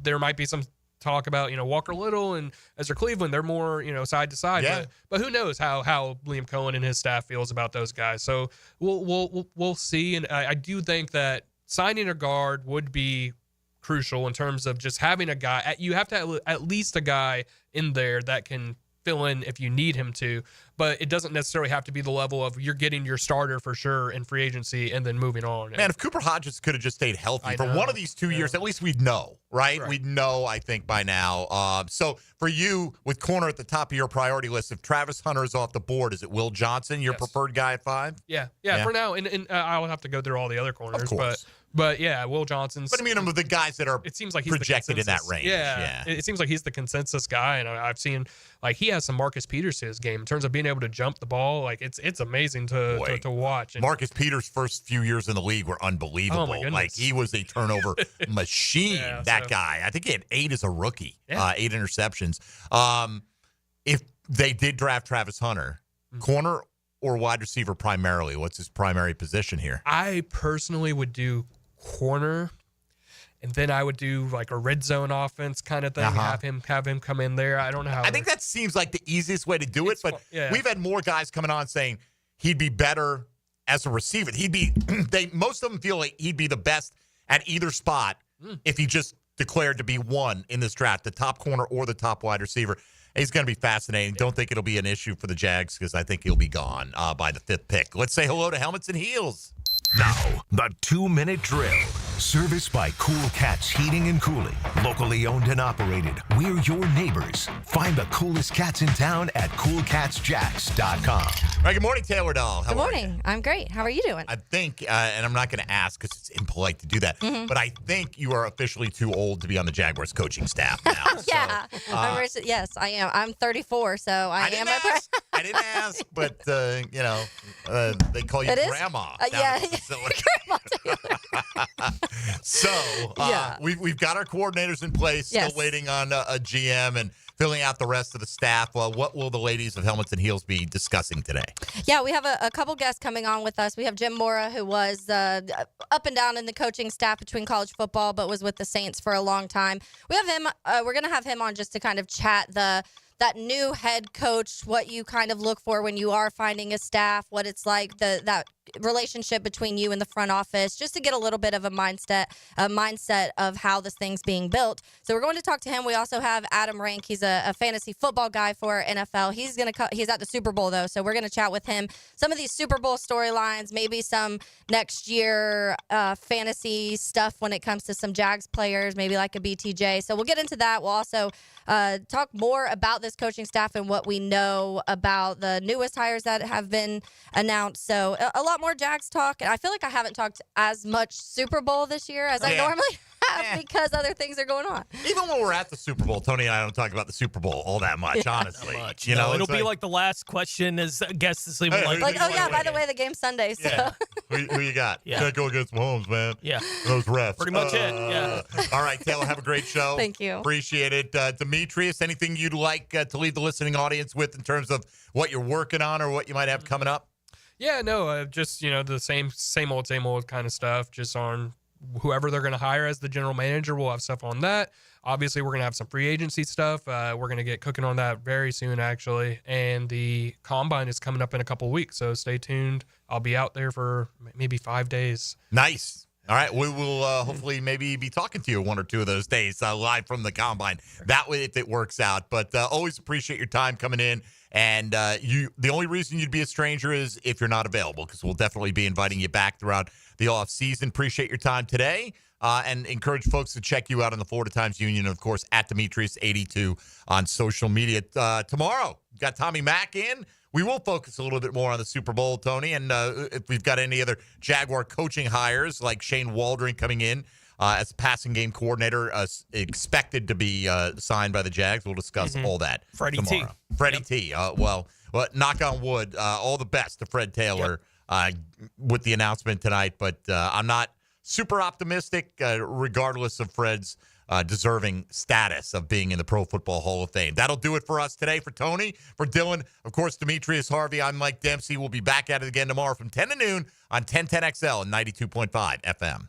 there might be some talk about Walker Little and Ezra Cleveland. They're more side to side. Yeah. But who knows how Liam Cohen and his staff feels about those guys. So we'll see. And I do think that signing a guard would be crucial in terms of just having a guy. You have to have at least a guy in there that can fill in if you need him to, but it doesn't necessarily have to be the level of you're getting your starter for sure in free agency and then moving on. Man, if Cooper Hodges could have just stayed healthy for one of these 2 years, at least we'd know, right? We'd know, I think, by now. So for you, with corner at the top of your priority list, if Travis Hunter is off the board, is it Will Johnson, your preferred guy at 5? Yeah, for now. And I'll have to go through all the other corners. Of course. But yeah, Will Johnson's. But I mean, the guys that are it seems like he's projected in that range. Yeah. It seems like he's the consensus guy. And I've seen, he has some Marcus Peters to his game in terms of being able to jump the ball. It's amazing to watch. And Marcus Peters' first few years in the league were unbelievable. Oh, my goodness. He was a turnover machine, guy. I think he had 8 as a rookie, 8 interceptions. If they did draft Travis Hunter, corner or wide receiver primarily, what's his primary position here? I personally would do corner, and then I would do like a red zone offense kind of thing. Have him come in there. I don't know how. I think that seems like the easiest way to do it, but we've had more guys coming on saying he'd be better as a receiver. Most of them feel like he'd be the best at either spot if he just declared to be one in this draft, the top corner or the top wide receiver. He's going to be fascinating. Don't think it'll be an issue for the Jags because I think he'll be gone by the 5th pick. Let's say hello to Helmets and Heels. Now, the 2-minute drill. Serviced by Cool Cats Heating and Cooling. Locally owned and operated. We're your neighbors. Find the coolest cats in town at coolcatsjacks.com. All right, good morning, Taylor Dahl. Good morning. I'm great. How are you doing? I think, and I'm not going to ask because it's impolite to do that, but I think you are officially too old to be on the Jaguars coaching staff now. Yeah. Yes, I am. I'm 34, so I am. I didn't ask, but, they call you Grandma. Yeah. Grandma Taylor. So we've got our coordinators in place, still waiting on a GM and filling out the rest of the staff. What will the ladies of Helmets and Heels be discussing today? Yeah, we have a couple guests coming on with us. We have Jim Mora, who was up and down in the coaching staff between college football, but was with the Saints for a long time. We have him. We're going to have him on just to kind of chat that new head coach, what you kind of look for when you are finding a staff, what it's like, that relationship between you and the front office, just to get a little bit of a mindset of how this thing's being built. So we're going to talk to him. We also have Adam Rank. He's a fantasy football guy for NFL. He's at the Super Bowl though, so we're going to chat with him. Some of these Super Bowl storylines, maybe some next year fantasy stuff when it comes to some Jags players, maybe like a BTJ. So we'll get into that. We'll also talk more about this coaching staff and what we know about the newest hires that have been announced. So a lot more Jags talk. And I feel like I haven't talked as much Super Bowl this year as I normally have because other things are going on. Even when we're at the Super Bowl, Tony and I don't talk about the Super Bowl all that much, honestly. It'll be like the last question as guests this evening. By the way, the game's Sunday. So. Yeah. Who you got? Yeah. Can't go against Mahomes, man. Yeah. Those refs. Pretty much it. Yeah. All right, Taylor, have a great show. Thank you. Appreciate it. Demetrius, anything you'd like to leave the listening audience with in terms of what you're working on or what you might have coming up? Yeah, no, just, the same old kind of stuff, just on whoever they're going to hire as the general manager. We'll have stuff on that. Obviously, we're going to have some free agency stuff. We're going to get cooking on that very soon, actually. And the combine is coming up in a couple of weeks, so stay tuned. I'll be out there for maybe 5 days. Nice. All right, we will hopefully maybe be talking to you one or two of those days live from the combine. That way, if it works out. But always appreciate your time coming in. And the only reason you'd be a stranger is if you're not available, because we'll definitely be inviting you back throughout the off season. Appreciate your time today, and encourage folks to check you out on the Florida Times Union, and of course at Demetrius82 on social media. Tomorrow, we've got Tommy Mack in. we will focus a little bit more on the Super Bowl, Tony, and if we've got any other Jaguar coaching hires like Shane Waldron coming in as passing game coordinator, expected to be signed by the Jags. We'll discuss all that Freddie tomorrow. T. Freddie T. Well, knock on wood. All the best to Fred Taylor with the announcement tonight, but I'm not super optimistic, regardless of Fred's deserving status of being in the Pro Football Hall of Fame. That'll do it for us today. For Tony, for Dylan, of course, Demetrius Harvey, I'm Mike Dempsey. We'll be back at it again tomorrow from 10 to noon on 1010XL and 92.5 FM.